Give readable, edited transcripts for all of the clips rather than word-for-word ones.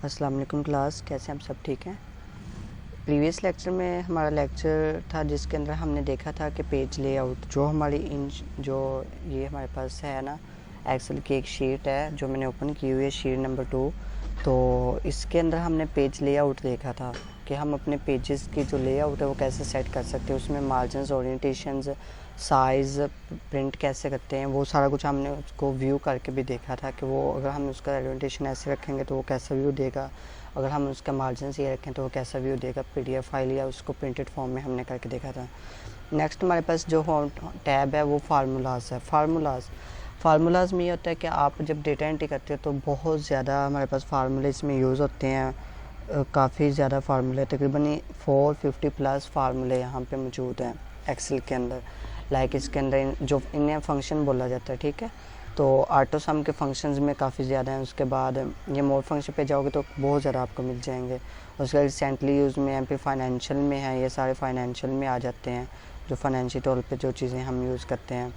अस्सलाम वालेकुम क्लास, कैसे हैं आप सब? ठीक हैं। प्रीवियस लेक्चर में हमारा लेक्चर था जिसके अंदर हमने देखा था कि पेज लेआउट जो हमारी जो ये हमारे पास है ना, एक्सेल की एक शीट है जो मैंने ओपन की हुई है, शीट नंबर 2। तो इसके अंदर हमने पेज लेआउट देखा था कि हम अपने पेजेस की जो लेआउट है वो कैसे सेट कर सकते हैं, उसमें मार्जिनस, ओरिएंटेशंस, साइज़, प्रिंट कैसे करते हैं, वो सारा कुछ हमने उसको व्यू करके भी देखा था कि वो अगर हम उसका ओरिएंटेशन ऐसे रखेंगे तो वो कैसा व्यू देगा, अगर हम उसका मार्जिन ये रखें तो वो कैसा व्यू देगा पीडीएफ फाइल या उसको प्रिंटेड फॉर्म में हमने करके देखा था। नेक्स्ट हमारे पास जो टैब है वो फार्मूलाज है। फार्मूलाज में ये होता है कि आप जब डेटा एंट्री करते हो तो बहुत ज़्यादा हमारे पास फार्मूले इसमें यूज़ होते हैं, काफ़ी ज़्यादा फार्मूले, तकरीबन 450 प्लस फार्मूले यहाँ पे मौजूद हैं एक्सेल के अंदर। लाइक इसके अंदर जो इन्हें फंक्शन बोला जाता है, ठीक है। तो ऑटो सम के फंक्शंस में काफ़ी ज़्यादा हैं। उसके बाद ये मोड फंक्शन पे जाओगे तो बहुत ज़्यादा आपको मिल जाएंगे। उसके बाद रिसेंटली यूज़ में यहाँ पे फाइनेंशियल में है, ये सारे फाइनेंशियल में आ जाते हैं, जो फाइनेंशियल तौर पे जो चीज़ें हम यूज़ करते हैं।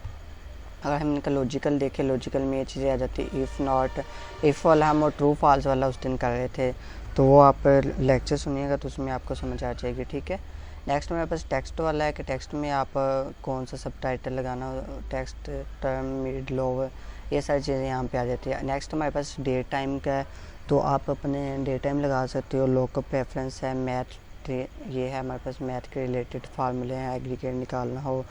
अगर हम इनका लॉजिकल देखें, लॉजिकल में ये चीज़ें आ जाती है। इफ़ नॉट, इफ़ वाला हम और ट्रू फॉल्स वाला उस दिन कर रहे थे, तो वो आप लेक्चर सुनिएगा तो उसमें आपको समझ आ जाएगी, ठीक है। नेक्स्ट मेरे पास टेक्स्ट वाला है कि टेक्स्ट में आप कौन सा सब टाइटल लगाना, टेक्स्ट, टर्म, मिड, लोअर, ये सारी चीज़ें यहाँ पे आ जाती है। नेक्स्ट हमारे पास डेट टाइम का है, तो आप अपने डेट टाइम लगा सकते हो। लोकअप रेफरेंस है, मैथ, ये है हमारे पास मैथ के रिलेटेड फार्मूले हैं, एग्रीगेट निकालना हो,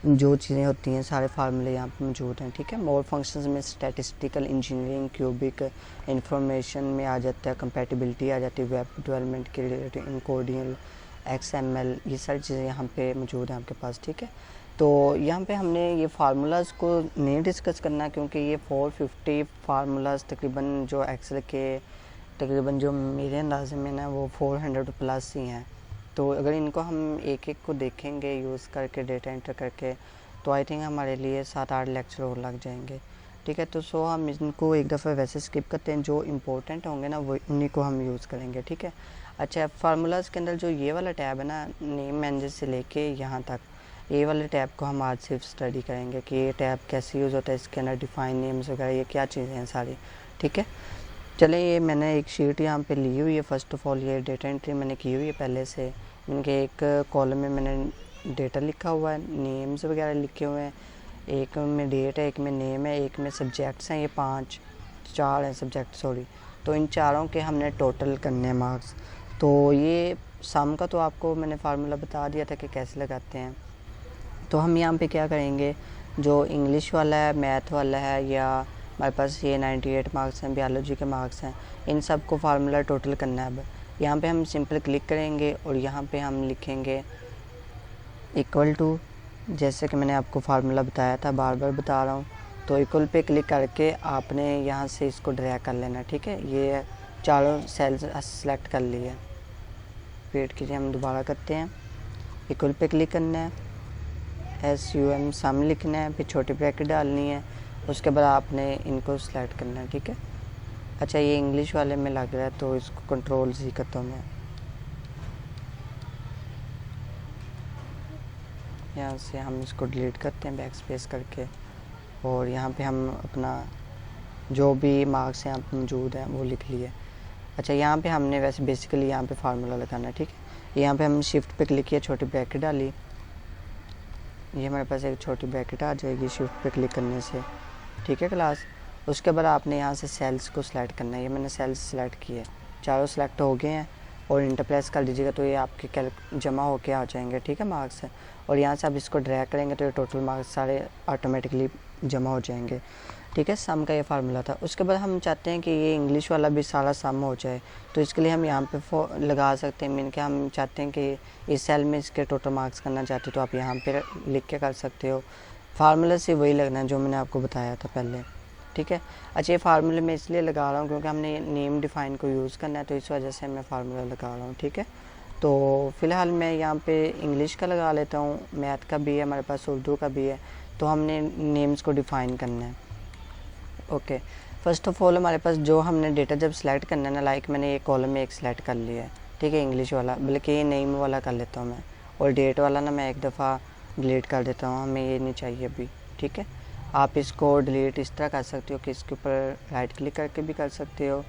जो चीज़ें होती हैं सारे फार्मूले यहाँ पे मौजूद हैं, ठीक है। मोर फंक्शंस में स्टैटिस्टिकल, इंजीनियरिंग, क्यूबिक, इंफॉर्मेशन में आ जाता है, कंपैटिबिलिटी आ जाती है, वेब डेवलपमेंट के रिलेटेड, इनकोडियल, XML, ये सारी चीज़ें यहाँ पे मौजूद हैं आपके पास, ठीक है। तो यहाँ पे हमने ये फार्मूलाज़ को नहीं डिस्कस करना क्योंकि ये 450 फार्मूलाज़ तकरीबन जो एक्सेल के तकरीबन जो मेरे अंदाजे में ना वो 400 प्लस ही हैं। तो अगर इनको हम एक एक को देखेंगे यूज़ करके, डेटा एंटर करके, तो आई थिंक हमारे लिए 7-8 लेक्चर और लग जाएंगे, ठीक है। तो हम इनको एक दफ़ा वैसे स्किप करते हैं, जो इम्पोर्टेंट होंगे ना वो उन्हीं को हम यूज़ करेंगे, ठीक है। अच्छा, फार्मूलाज़ के अंदर जो ये वाला टैब है ना, नेम मैनेजर से लेके यहाँ तक, ये वाले टैब को हम आज सिर्फ स्टडी करेंगे कि ये टैब कैसे यूज़ होता है, इसके अंदर डिफाइन नेम्स वगैरह ये क्या चीज़ें हैं सारी, ठीक है। चलें, ये मैंने एक शीट यहाँ पे ली हुई है। फ़र्स्ट ऑफ़ ऑल ये डेटा एंट्री मैंने की हुई है पहले से। इनके एक कॉलम में मैंने डेटा लिखा हुआ है, नेम्स वगैरह लिखे हुए हैं, एक में डेट है, एक में नेम है, एक में सब्जेक्ट्स हैं, ये 4 हैं सब्जेक्ट, सॉरी। तो इन चारों के हमने टोटल करने हैं मार्क्स। तो ये सम का तो आपको मैंने फार्मूला बता दिया था कि कैसे लगाते हैं। तो हम यहाँ पे क्या करेंगे, जो इंग्लिश वाला है, मैथ वाला है, या हमारे पास ये 98 मार्क्स हैं, बायोलॉजी के मार्क्स हैं, इन सब को फार्मूला टोटल करना है। अब यहाँ पे हम सिंपल क्लिक करेंगे और यहाँ पे हम लिखेंगे इक्वल टू, जैसे कि मैंने आपको फार्मूला बताया था, बार बार बता रहा हूँ। तो इक्वल पे क्लिक करके आपने यहाँ से इसको ड्रैग कर लेना, ठीक है। ये चारों सेल्स सेलेक्ट कर लिए। वेट कीजिए, हम दोबारा करते हैं। इक्वल पे क्लिक करना है, SUM सम लिखना है, फिर छोटी ब्रैकेट डालनी है, उसके बाद आपने इनको सेलेक्ट करना है, ठीक है। अच्छा, ये इंग्लिश वाले में लग रहा है तो इसको कंट्रोल Z करता हूँ मैं। यहाँ से हम इसको डिलीट करते हैं बैक स्पेस करके, और यहाँ पे हम अपना जो भी मार्क्स यहाँ पे मौजूद हैं वो लिख लिए। अच्छा, यहाँ पे हमने वैसे बेसिकली यहाँ पे फार्मूला लगाना है, ठीक है। यहाँ पे हम शिफ्ट पे क्लिक किया, छोटी ब्रैकेट डाली, ये हमारे पास एक छोटी ब्रैकेट आ जाएगी शिफ्ट पे क्लिक करने से, ठीक है क्लास। उसके बाद आपने यहाँ से सेल्स को सिलेक्ट करना है। ये मैंने सेल्स सिलेक्ट किए, चारों सेलेक्ट हो गए हैं, और इंटर प्रेस कर दीजिएगा तो ये आपके जमा होके आ जाएंगे, ठीक है, मार्क्स। और यहाँ से आप इसको ड्रैग करेंगे तो ये टोटल मार्क्स सारे ऑटोमेटिकली जमा हो जाएंगे, ठीक है। सम का ये फार्मूला था। उसके बाद हम चाहते हैं कि ये इंग्लिश वाला भी सारा सम हो जाए, तो इसके लिए हम यहाँ पे लगा सकते हैं। मीन के हम चाहते हैं कि इस सेल में इसके टोटल मार्क्स करना चाहते हो तो आप यहाँ पे लिख के कर सकते हो। फार्मूला से वही लगना है जो मैंने आपको बताया था पहले, ठीक है। अच्छा, ये फार्मूले मैं इसलिए लगा रहा हूँ क्योंकि हमने नेम डिफ़ाइन को यूज़ करना है, तो इस वजह से मैं फार्मूला लगा रहा हूँ, ठीक है। तो फ़िलहाल मैं यहाँ पे इंग्लिश का लगा लेता हूँ, मैथ का भी है हमारे पास, उर्दू का भी है। तो हमने नेम्स को डिफ़ाइन करना है, ओके। फ़र्स्ट ऑफ़ ऑल हमारे पास जो हमने डेटा जब सेलेक्ट करना है ना, लाइक मैंने ये कॉलम में एक सेलेक्ट कर लिया है, ठीक है, इंग्लिश वाला, बल्कि ये नेम वाला कर लेता हूँ मैं, और डेट वाला ना मैं एक दफ़ा डिलीट कर देता हूँ, हमें ये नहीं चाहिए अभी, ठीक है। आप इसको डिलीट इस तरह कर सकते हो कि इसके ऊपर राइट क्लिक करके भी कर सकते हो,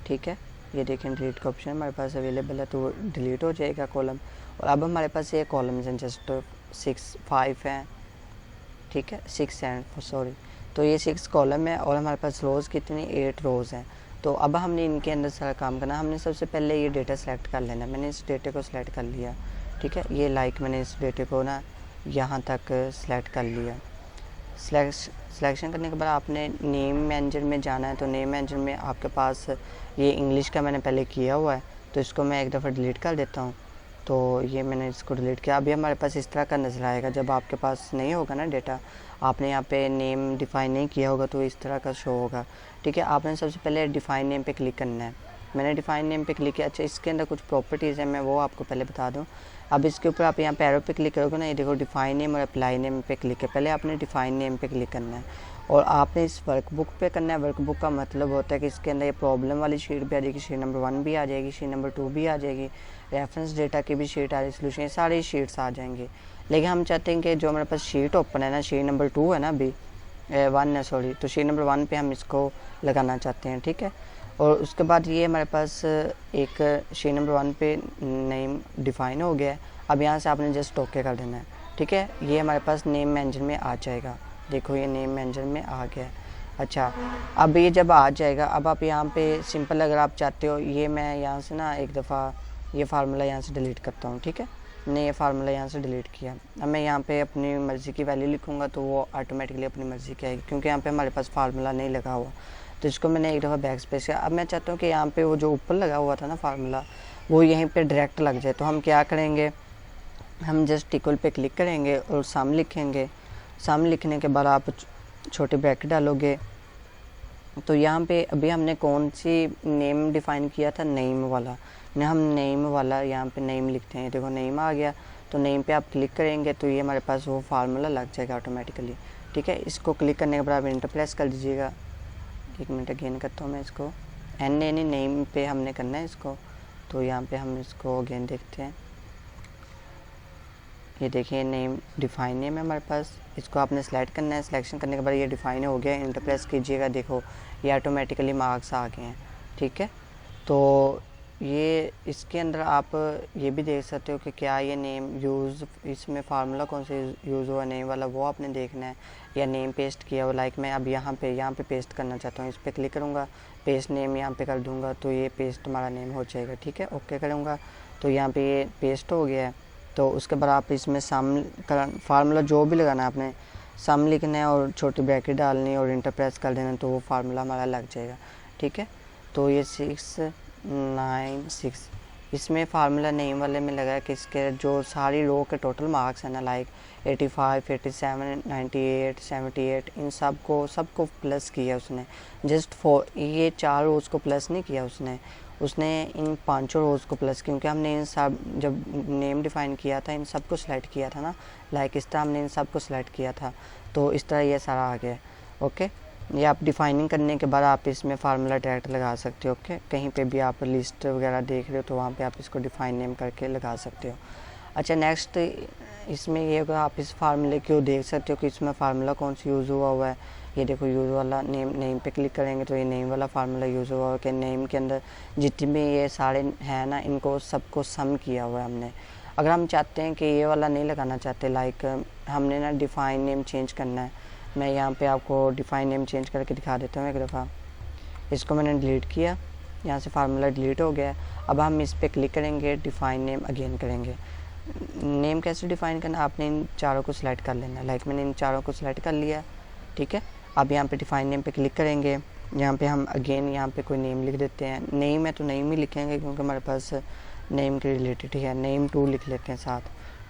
ठीक है। ये देखें डिलीट का ऑप्शन हमारे पास अवेलेबल है, तो वो डिलीट हो जाएगा कॉलम। और अब हमारे पास ये कॉलम्स हैं जस्ट 5 हैं, ठीक है, 6 हैं सॉरी। तो ये 6 कॉलम है और हमारे पास रोज़ कितनी 8 रोज़ हैं। तो अब हमने इनके अंदर सारा काम करना। हमने सबसे पहले ये डेटा सेलेक्ट कर लेना। मैंने इस डेटे को सिलेक्ट कर लिया, ठीक है, ये मैंने इस डेटे को ना यहाँ तक सिलेक्ट कर लिया। सिलेक्शन करने के बाद आपने नेम मैनेजर में जाना है। तो नेम मैनेजर में आपके पास ये इंग्लिश का मैंने पहले किया हुआ है, तो इसको मैं एक दफ़ा डिलीट कर देता हूँ। तो ये मैंने इसको डिलीट किया। अभी हमारे पास इस तरह का नज़र आएगा। जब आपके पास नहीं होगा ना डेटा, आपने यहाँ पे नेम डिफ़ाइन नहीं किया होगा, तो इस तरह का शो होगा, ठीक है। आपने सबसे पहले डिफ़ाइन नेम पे क्लिक करना है। मैंने डिफ़ाइन नेम पे क्लिक किया। अच्छा, इसके अंदर कुछ प्रॉपर्टीज़ हैं, मैं वो आपको पहले बता दूँ। अब इसके ऊपर आप यहाँ पे एरो पे क्लिक करोगे ना, ये देखो डिफ़ाइन नेम और अप्लाई नेम पे क्लिक है। पहले आपने डिफ़ाइन नेम पे क्लिक करना है और आपने इस वर्कबुक पे करना है। वर्कबुक का मतलब होता है कि इसके अंदर ये प्रॉब्लम वाली शीट भी आ जाएगी, शीट नंबर 1 भी आ जाएगी, शीट नंबर 2 भी आ जाएगी, रेफरेंस डेटा की भी शीट आ रही, सोल्यूशन, ये सारी शीट्स आ जाएंगी। लेकिन हम चाहते हैं कि जो हमारे पास शीट ओपन है ना, शीट नंबर 2 है ना, अभी 1 है सॉरी, तो शीट नंबर 1 पे हम इसको लगाना चाहते हैं, ठीक है। और उसके बाद ये हमारे पास एक शीट नंबर 1 पे नेम डिफ़ाइन हो गया है। अब यहाँ से आपने जस्ट ओके कर देना है, ठीक है। ये हमारे पास नेम मैनेजर में आ जाएगा। देखो ये नेम मैनेजर में आ गया है। अच्छा, अब ये जब आ जाएगा, अब आप यहाँ पे सिंपल अगर आप चाहते हो, ये मैं यहाँ से ना एक दफ़ा ये फार्मूला यहाँ से डिलीट करता हूँ, ठीक है। मैंने ये फार्मूला यहाँ से डिलीट किया। अब मैं यहाँ पे अपनी मर्ज़ी की वैल्यू लिखूँगा तो वो ऑटोमेटिकली अपनी मर्ज़ी की आएगी, क्योंकि यहाँ पे हमारे पास फार्मूला नहीं लगा हुआ। तो इसको मैंने एक दफ़ा बैक स्पेस किया। अब मैं चाहता हूँ कि यहाँ पे वो जो ऊपर लगा हुआ था ना फार्मूला, वो यहीं पे डायरेक्ट लग जाए। तो हम क्या करेंगे, हम जस्ट इक्वल पे क्लिक करेंगे और सम लिखेंगे। सम लिखने के बाद आप छोटे ब्रैकेट डालोगे। तो यहाँ पे अभी हमने कौन सी नेम डिफ़ाइन किया था, नेम वाला, हम नेम वाला यहाँ पे नेम लिखते हैं। देखो नेम आ गया, तो नेम पे आप क्लिक करेंगे तो ये हमारे पास वो फार्मूला लग जाएगा ऑटोमेटिकली, ठीक है। इसको क्लिक करने के बाद आप इंटर प्रेस कर दीजिएगा। 1 मिनट अगेन करता हूँ मैं इसको। नेम पे हमने करना है इसको, तो यहाँ पे हम इसको अगेन देखते हैं। ये देखिए नेम डिफ़ाइन नेम है हमारे पास। इसको आपने सेलेक्ट करना है। सिलेक्शन करने के बाद ये डिफ़ाइन हो गया। इंटर प्रेस कीजिएगा, देखो ये ऑटोमेटिकली मार्क्स आ गए हैं, ठीक है। तो ये इसके अंदर आप ये भी देख सकते हो कि क्या ये नेम यूज़, इसमें फार्मूला कौन सा यूज़ हुआ नेम वाला, वो आपने देखना है, या नेम पेस्ट किया हो। लाइक मैं अब यहाँ पे पेस्ट करना चाहता हूँ। इस पर क्लिक करूँगा, पेस्ट नेम यहाँ पे कर दूँगा, तो ये पेस्ट हमारा नेम हो जाएगा, ठीक है। ओके करूँगा तो यहाँ पे ये पेस्ट हो गया है। तो उसके बाद आप इसमें सम फार्मूला जो भी लगाना है आपने सम लिखना है और छोटी ब्रैकेट डालनी है और इंटर प्रेस कर देना, तो वो फार्मूला हमारा लग जाएगा, ठीक है। तो ये 6 9 6 इसमें फार्मूला नेम वाले में लगा है कि इसके जो सारी रो के टोटल मार्क्स हैं ना, लाइक 85 87 98 78, इन सबको प्लस किया उसने। जस्ट फॉर ये 4 रोज़ को प्लस नहीं किया उसने इन 5 रोज़ को प्लस, क्योंकि हमने इन सब जब नेम डिफ़ाइन किया था इन सबको सेलेक्ट किया था ना, लाइक इस तरह हमने इन सबको सेलेक्ट किया था, तो इस तरह ये सारा आ गया। ओके, ये आप डिफ़ाइनिंग करने के बाद आप इसमें फार्मूला डायरेक्ट लगा सकते हो। ओके, कहीं पे भी आप लिस्ट वगैरह देख रहे हो तो वहाँ पे आप इसको डिफ़ाइन नेम करके लगा सकते हो। अच्छा, नेक्स्ट इसमें ये होगा, आप इस फार्मूले को देख सकते हो कि इसमें फार्मूला कौन सा यूज़ हुआ है। ये देखो यूज़ वाला नेम पे क्लिक करेंगे तो ये नेम वाला फार्मूला यूज़ हुआ है कि नेम के अंदर जितने भी ये सारे हैं ना, इनको सबको सम किया हुआ है हमने। अगर हम चाहते हैं कि ये वाला नहीं लगाना चाहते, लाइक हमने ना डिफ़ाइन नेम चेंज करना है, मैं यहाँ पे आपको डिफ़ाइन नेम चेंज करके दिखा देता हूँ एक दफ़ा। इसको मैंने डिलीट किया, यहाँ से फार्मूला डिलीट हो गया। अब हम इस पर क्लिक करेंगे, डिफ़ाइन नेम अगेन करेंगे। नेम कैसे डिफ़ाइन करना, आपने इन चारों को सिलेक्ट कर लेना। लाइक मैंने इन चारों को सिलेक्ट कर लिया, ठीक है। अब यहाँ पे डिफ़ाइन नेम पे क्लिक करेंगे। यहाँ पे हम अगेन यहाँ पे कोई नेम लिख देते हैं। नेम है तो नेम ही लिखेंगे क्योंकि हमारे पास नेम के रिलेटेड ही है। नेम 2 लिख लेते हैं साथ,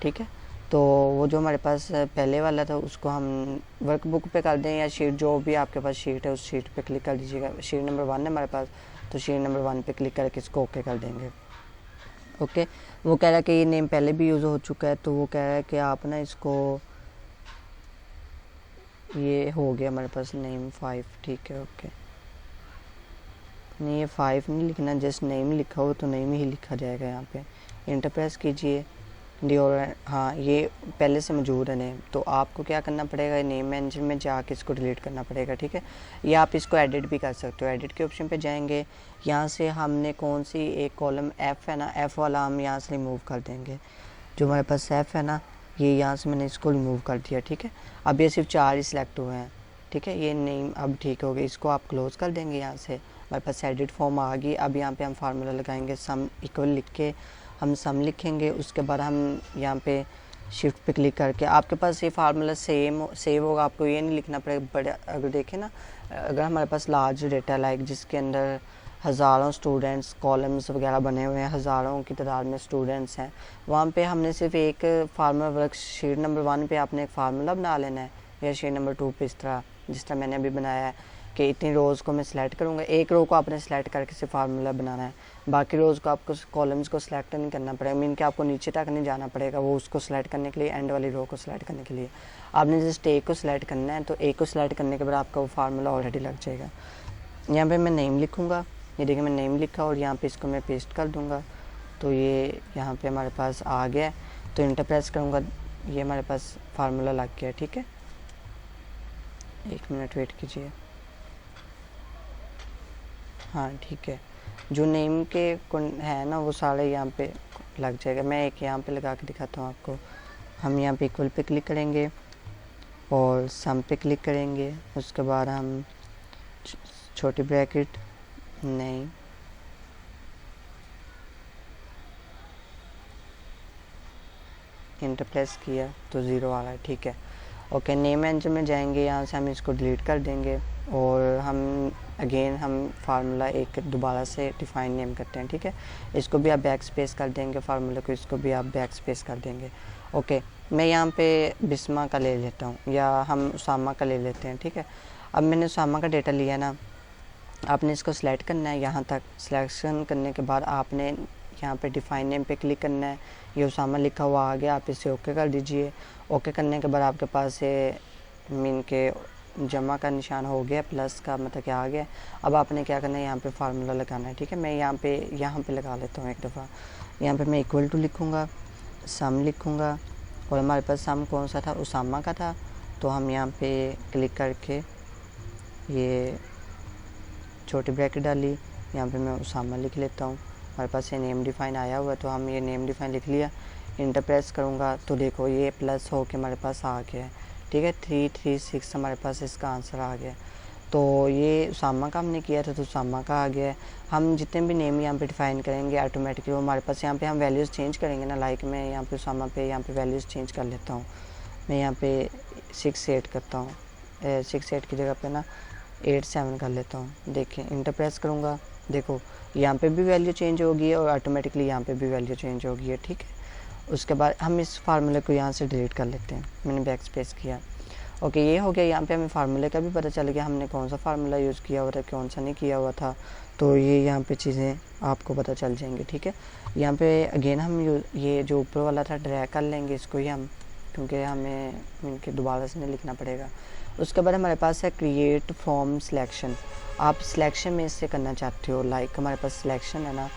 ठीक है। तो वो जो हमारे पास पहले वाला था उसको हम वर्कबुक पे कर दें, या शीट जो भी आपके पास शीट है उस शीट पे क्लिक कर दीजिएगा। शीट नंबर 1 है हमारे पास, तो शीट नंबर 1 पे क्लिक करके इसको ओके कर देंगे। ओके, वो कह रहा है कि ये नेम पहले भी यूज़ हो चुका है, तो वो कह रहा है कि आप ना इसको, ये हो गया हमारे पास नेम 5, ठीक है। ओके, नहीं ये 5 नहीं लिखना, जस्ट नेम लिखा हो तो नेम ही लिखा जाएगा। यहाँ पे इंटर प्रेस कीजिए, डिओड्रेंट, हाँ ये पहले से मौजूद है नेम, तो आपको क्या करना पड़ेगा, नेम इंजन में जाके इसको डिलीट करना पड़ेगा, ठीक है। या आप इसको एडिट भी कर सकते हो, एडिट के ऑप्शन पे जाएंगे, यहाँ से हमने कौन सी एक कॉलम एफ़ है ना, एफ़ वाला हम यहाँ से रिमूव कर देंगे। जो हमारे पास एफ़ है ना, ये यहाँ से मैंने इसको रिमूव कर दिया, ठीक है। अब ये सिर्फ 4 ही सिलेक्ट हुए हैं, ठीक है। ये नेम अब ठीक हो गया, इसको आप क्लोज़ कर देंगे। यहाँ से हमारे पास एडिट फॉर्म आ गई। अब यहाँ पे हम फार्मूला लगाएंगे, सम इक्वल लिख के हम सम लिखेंगे। उसके बाद हम यहाँ पे शिफ्ट पे क्लिक करके, आपके पास ये फार्मूला सेव होगा, आपको ये नहीं लिखना पड़ेगा। बड़े अगर देखें ना, अगर हमारे पास लार्ज डेटा लाइक जिसके अंदर हज़ारों स्टूडेंट्स कॉलम्स वगैरह बने हुए हैं, हज़ारों की तादाद में स्टूडेंट्स हैं, वहाँ पे हमने सिर्फ एक फार्मूला वर्कशीट नंबर 1 पे आपने एक फार्मूला बना लेना है, या शीट नंबर 2 पे इस तरह जिस तरह मैंने अभी बनाया है कि इतनी रोज़ को मैं सिलेक्ट करूँगा। एक रो को आपने सेलेक्ट करके सिर्फ फार्मूला बनाना है, बाकी रोज़ को आपको कॉलम्स को सिलेक्ट नहीं करना पड़ेगा, मीन कि आपको नीचे तक नहीं जाना पड़ेगा वो उसको सिलेक्ट करने के लिए, एंड वाली रो को सिलेक्ट करने के लिए आपने जस्ट एक को सिलेक्ट करना है। तो एक को सिलेक्ट करने के बाद आपका वो फार्मूला ऑलरेडी लग जाएगा। यहाँ पे मैं नेम लिखूँगा, ये देखिए मैं नेम लिखा और यहाँ पे इसको मैं पेस्ट कर दूँगा, तो ये यहाँ पे हमारे पास आ गया। तो इंटर प्रेस करूँगा, ये हमारे पास फार्मूला लग गया, ठीक है। 1 मिनट वेट कीजिए। हाँ ठीक है, जो नेम के है ना वो सारे यहाँ पे लग जाएगा। मैं एक यहाँ पे लगा के दिखाता हूँ आपको। हम यहाँ पे इक्वल पे क्लिक करेंगे और सम पे क्लिक करेंगे। उसके बाद हम छोटी ब्रैकेट नहीं, इंटर प्रेस किया तो 0 आ रहा है, ठीक है। ओके, नेम इंजन में जाएंगे, यहाँ से हम इसको डिलीट कर देंगे और हम अगेन हम फार्मूला एक दोबारा से डिफाइन नेम करते हैं, ठीक है। इसको भी आप बैक स्पेस कर देंगे, फार्मूला को इसको भी आप बैक स्पेस कर देंगे। ओके, मैं यहाँ पे बिस्मा का ले लेता हूँ या हम उसामा का ले लेते हैं, ठीक है। अब मैंने उसामा का डेटा लिया ना, आपने इसको सिलेक्ट करना है। यहाँ तक सिलेक्शन करने के बाद आपने यहाँ पे डिफाइन नेम पे क्लिक करना है। ये उसामा लिखा हुआ आ गया, आप इसे ओके कर दीजिए। ओके करने के बाद आपके पास ये मीन के जमा का निशान हो गया, प्लस का मतलब क्या आ गया। अब आपने क्या करना है, यहाँ पे फार्मूला लगाना है, ठीक है। मैं यहाँ पे लगा लेता हूँ एक दफ़ा। यहाँ पे मैं इक्वल टू लिखूँगा, सम लिखूँगा और हमारे पास सम कौन सा था, उसामा का था। तो हम यहाँ पे क्लिक करके ये छोटी ब्रैकेट डाली, यहाँ पे मैं उसामा लिख लेता हूँ। हमारे पास ये नेम डिफ़ाइन आया हुआ है, तो हम ये नेम डिफ़ाइन लिख लिया। इंटर प्रेस करूँगा तो देखो ये प्लस हो के हमारे पास आ गया है, ठीक है। 336 हमारे पास इसका आंसर आ गया। तो ये उसामा का हमने किया था, तो उसामा का आ गया है। हम जितने भी नेम यहाँ पे डिफ़ाइन करेंगे ऑटोमेटिकली वो हमारे पास, यहाँ पे हम वैल्यूज़ चेंज करेंगे ना, लाइक मैं यहाँ पे उसामा पे यहाँ पे वैल्यूज़ चेंज कर लेता हूँ। मैं यहाँ पे 6 8 करता हूँ, 6 8 की जगह पे ना 8 7 कर लेता हूँ। देखिए इंटर प्रेस करूँगा, देखो यहाँ पे भी वैल्यू चेंज होगी और ऑटोमेटिकली यहाँ पे भी वैल्यू चेंज होगी है, ठीक है। उसके बाद हम इस फार्मूले को यहाँ से डिलीट कर लेते हैं। मैंने बैक स्पेस किया, ओके ये हो गया। यहाँ पे हमें फार्मूले का भी पता चल गया, हमने कौन सा फार्मूला यूज़ किया हुआ था, कौन सा नहीं किया हुआ था। तो ये यहाँ पे चीज़ें आपको पता चल जाएंगी, ठीक है। यहाँ पे अगेन हम ये जो ऊपर वाला था ड्रैग कर लेंगे इसको ही हम, क्योंकि हमें इनके दोबारा से नहीं लिखना पड़ेगा। उसके बाद हमारे पास है क्रिएट फ्रॉम सिलेक्शन। आप सिलेक्शन में इससे करना चाहते हो, लाइक हमारे पास सिलेक्शन है ना,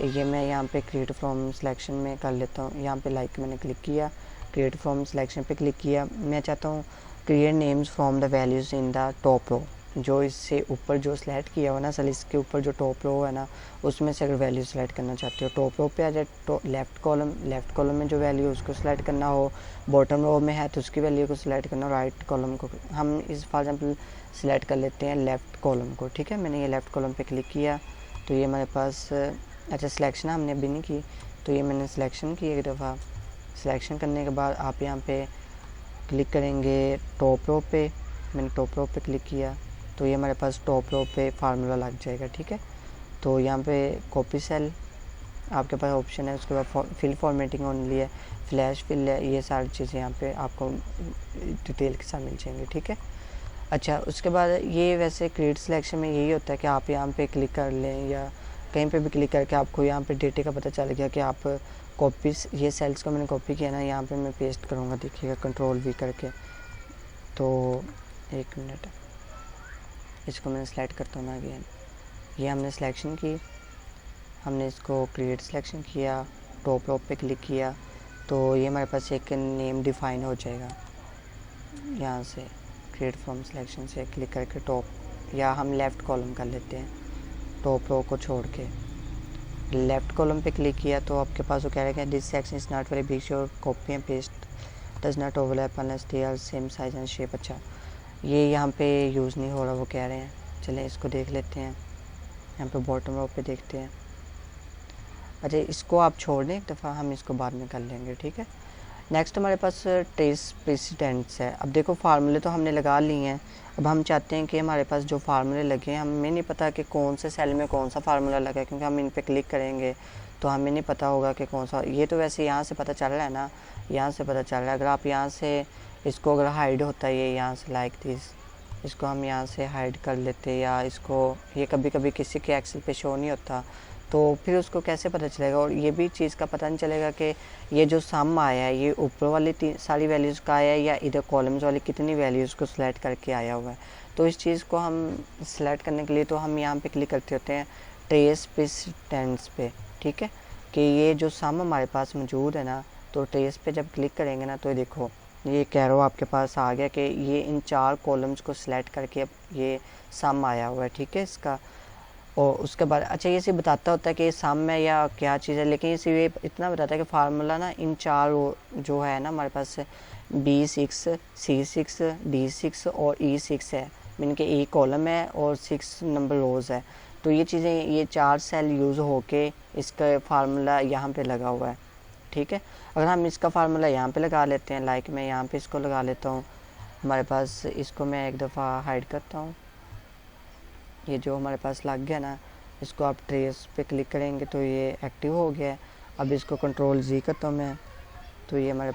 ये मैं यहाँ पे क्रिएट फ्रॉम सिलेक्शन में कर लेता हूँ। यहाँ पे लाइक मैंने क्लिक किया, क्रिएट फ्रॉम सिलेक्शन पे क्लिक किया। मैं चाहता हूँ create names from the values in the top row, जो इससे ऊपर जो सिलेक्ट किया हुआ ना सर, इसके ऊपर जो टॉप रो है ना, उसमें से अगर वैल्यू सेलेक्ट करना चाहते हो टॉप रो पे आ जाए, तो लेफ़्ट कॉलम में जो वैल्यू है उसको सिलेक्ट करना हो, बॉटम रो में है तो उसकी वैल्यू को सिलेक्ट करना हो, राइट कॉलम को हम इस फॉर एग्जांपल सिलेक्ट कर लेते हैं लेफ़्ट कॉलम को, ठीक है। मैंने ये लेफ़्ट कॉलम पे क्लिक किया तो ये हमारे पास, अच्छा सिलेक्शन हमने अभी नहीं की, तो ये मैंने सिलेक्शन की एक दफ़ा। सिलेक्शन करने के बाद आप यहाँ पे क्लिक करेंगे टॉप रो पे, मैंने टॉप रो पे क्लिक किया तो ये हमारे पास टॉप रो पे फार्मूला लग जाएगा, ठीक है। तो यहाँ पे कॉपी सेल आपके पास ऑप्शन है, उसके बाद फिल फॉर्मेटिंग ओनली है, फ्लैश फिल है, ये सारी चीज़ें यहाँ पे आपको डिटेल के साथ मिल जाएंगी, ठीक है। अच्छा उसके बाद ये वैसे क्रिएट सिलेक्शन में यही होता है कि आप यहाँ पे क्लिक कर लें या कहीं पे भी क्लिक करके आपको यहाँ पे डेटे का पता चल गया कि आप कॉपीज, ये सेल्स को मैंने कॉपी किया ना, यहाँ पे मैं पेस्ट करूँगा, देखिएगा कंट्रोल वी करके। तो 1 मिनट, इसको मैं सेलेक्ट करता हूँ ना अगेन। ये हमने सिलेक्शन की, हमने इसको क्रिएट सिलेक्शन किया, टॉप रो पे क्लिक किया, तो ये हमारे पास एक नेम डिफाइन हो जाएगा। यहाँ से क्रिएट फ्रॉम सिलेक्शन से क्लिक करके टॉप, या हम लेफ़्ट कॉलम कर लेते हैं, टॉप रो को छोड़ के लेफ़्ट कॉलम पे क्लिक किया तो आपके पास वो कह रहा है this section is not very big, your copy and paste does not overlap unless they are same size and shape. अच्छा, ये यहाँ पे यूज़ नहीं हो रहा वो कह रहे हैं। चलें इसको देख लेते हैं, यहाँ पे बॉटम रो पे देखते हैं। अच्छा, इसको आप छोड़ दें एक दफ़ा, हम इसको बाद में कर लेंगे, ठीक है। नेक्स्ट हमारे पास ट्रेस प्रेसिडेंट्स है। अब देखो फार्मूले तो हमने लगा लिए हैं, अब हम चाहते हैं कि हमारे पास जो फार्मूले लगे हैं, हमें नहीं पता कि कौन से सेल में कौन सा फार्मूला लगा है, क्योंकि हम इन पे क्लिक करेंगे तो हमें नहीं पता होगा कि कौन सा। ये तो वैसे यहाँ से पता चल रहा है ना, यहाँ से पता चल रहा है। अगर आप यहाँ से इसको अगर हाइड होता है ये यहाँ से लाइक दिस, इसको हम यहाँ से हाइड कर लेते, या इसको ये कभी कभी किसी के एक्सेल पे शो नहीं होता तो फिर उसको कैसे पता चलेगा। और ये भी चीज़ का पता नहीं चलेगा कि ये जो सम आया है ये ऊपर वाली सारी वैल्यूज़ का आया है या इधर कॉलम्स वाली कितनी वैल्यूज़ को सिलेक्ट करके आया हुआ है। तो इस चीज़ को हम सिलेक्ट करने के लिए तो हम यहाँ पे क्लिक करते होते हैं ट्रेस प्रेसिडेंट्स पे, ठीक है, कि ये जो सम हमारे पास मौजूद है ना, तो ट्रेस पे जब क्लिक करेंगे ना तो देखो ये कैरो आपके पास आ गया कि ये इन 4 कॉलम्स को सिलेक्ट करके अब ये सम आया हुआ है, ठीक है इसका। और उसके बाद अच्छा ये सिर्फ बताता होता है कि ये सम है या क्या चीज़ है, लेकिन ये सिर्फ ये इतना बताता है कि फार्मूला ना इन 4 जो है ना हमारे पास B6, C6, D6 और E6 है, मीन के E कॉलम है और 6 नंबर रोज़ है। तो ये चीज़ें, ये 4 सेल यूज़ होके इसका फार्मूला यहाँ पे लगा हुआ है, ठीक है। अगर हम इसका फार्मूला यहाँ पे लगा लेते हैं, लाइक मैं यहाँ पे इसको लगा लेता हूँ, हमारे पास इसको मैं एक दफ़ा हाइड करता हूँ, ये जो हमारे पास लग गया ना, इसको आप ट्रेस पे क्लिक करेंगे तो ये एक्टिव हो गया है। अब इसको कंट्रोल Z करता हूँ मैं, तो ये हमारे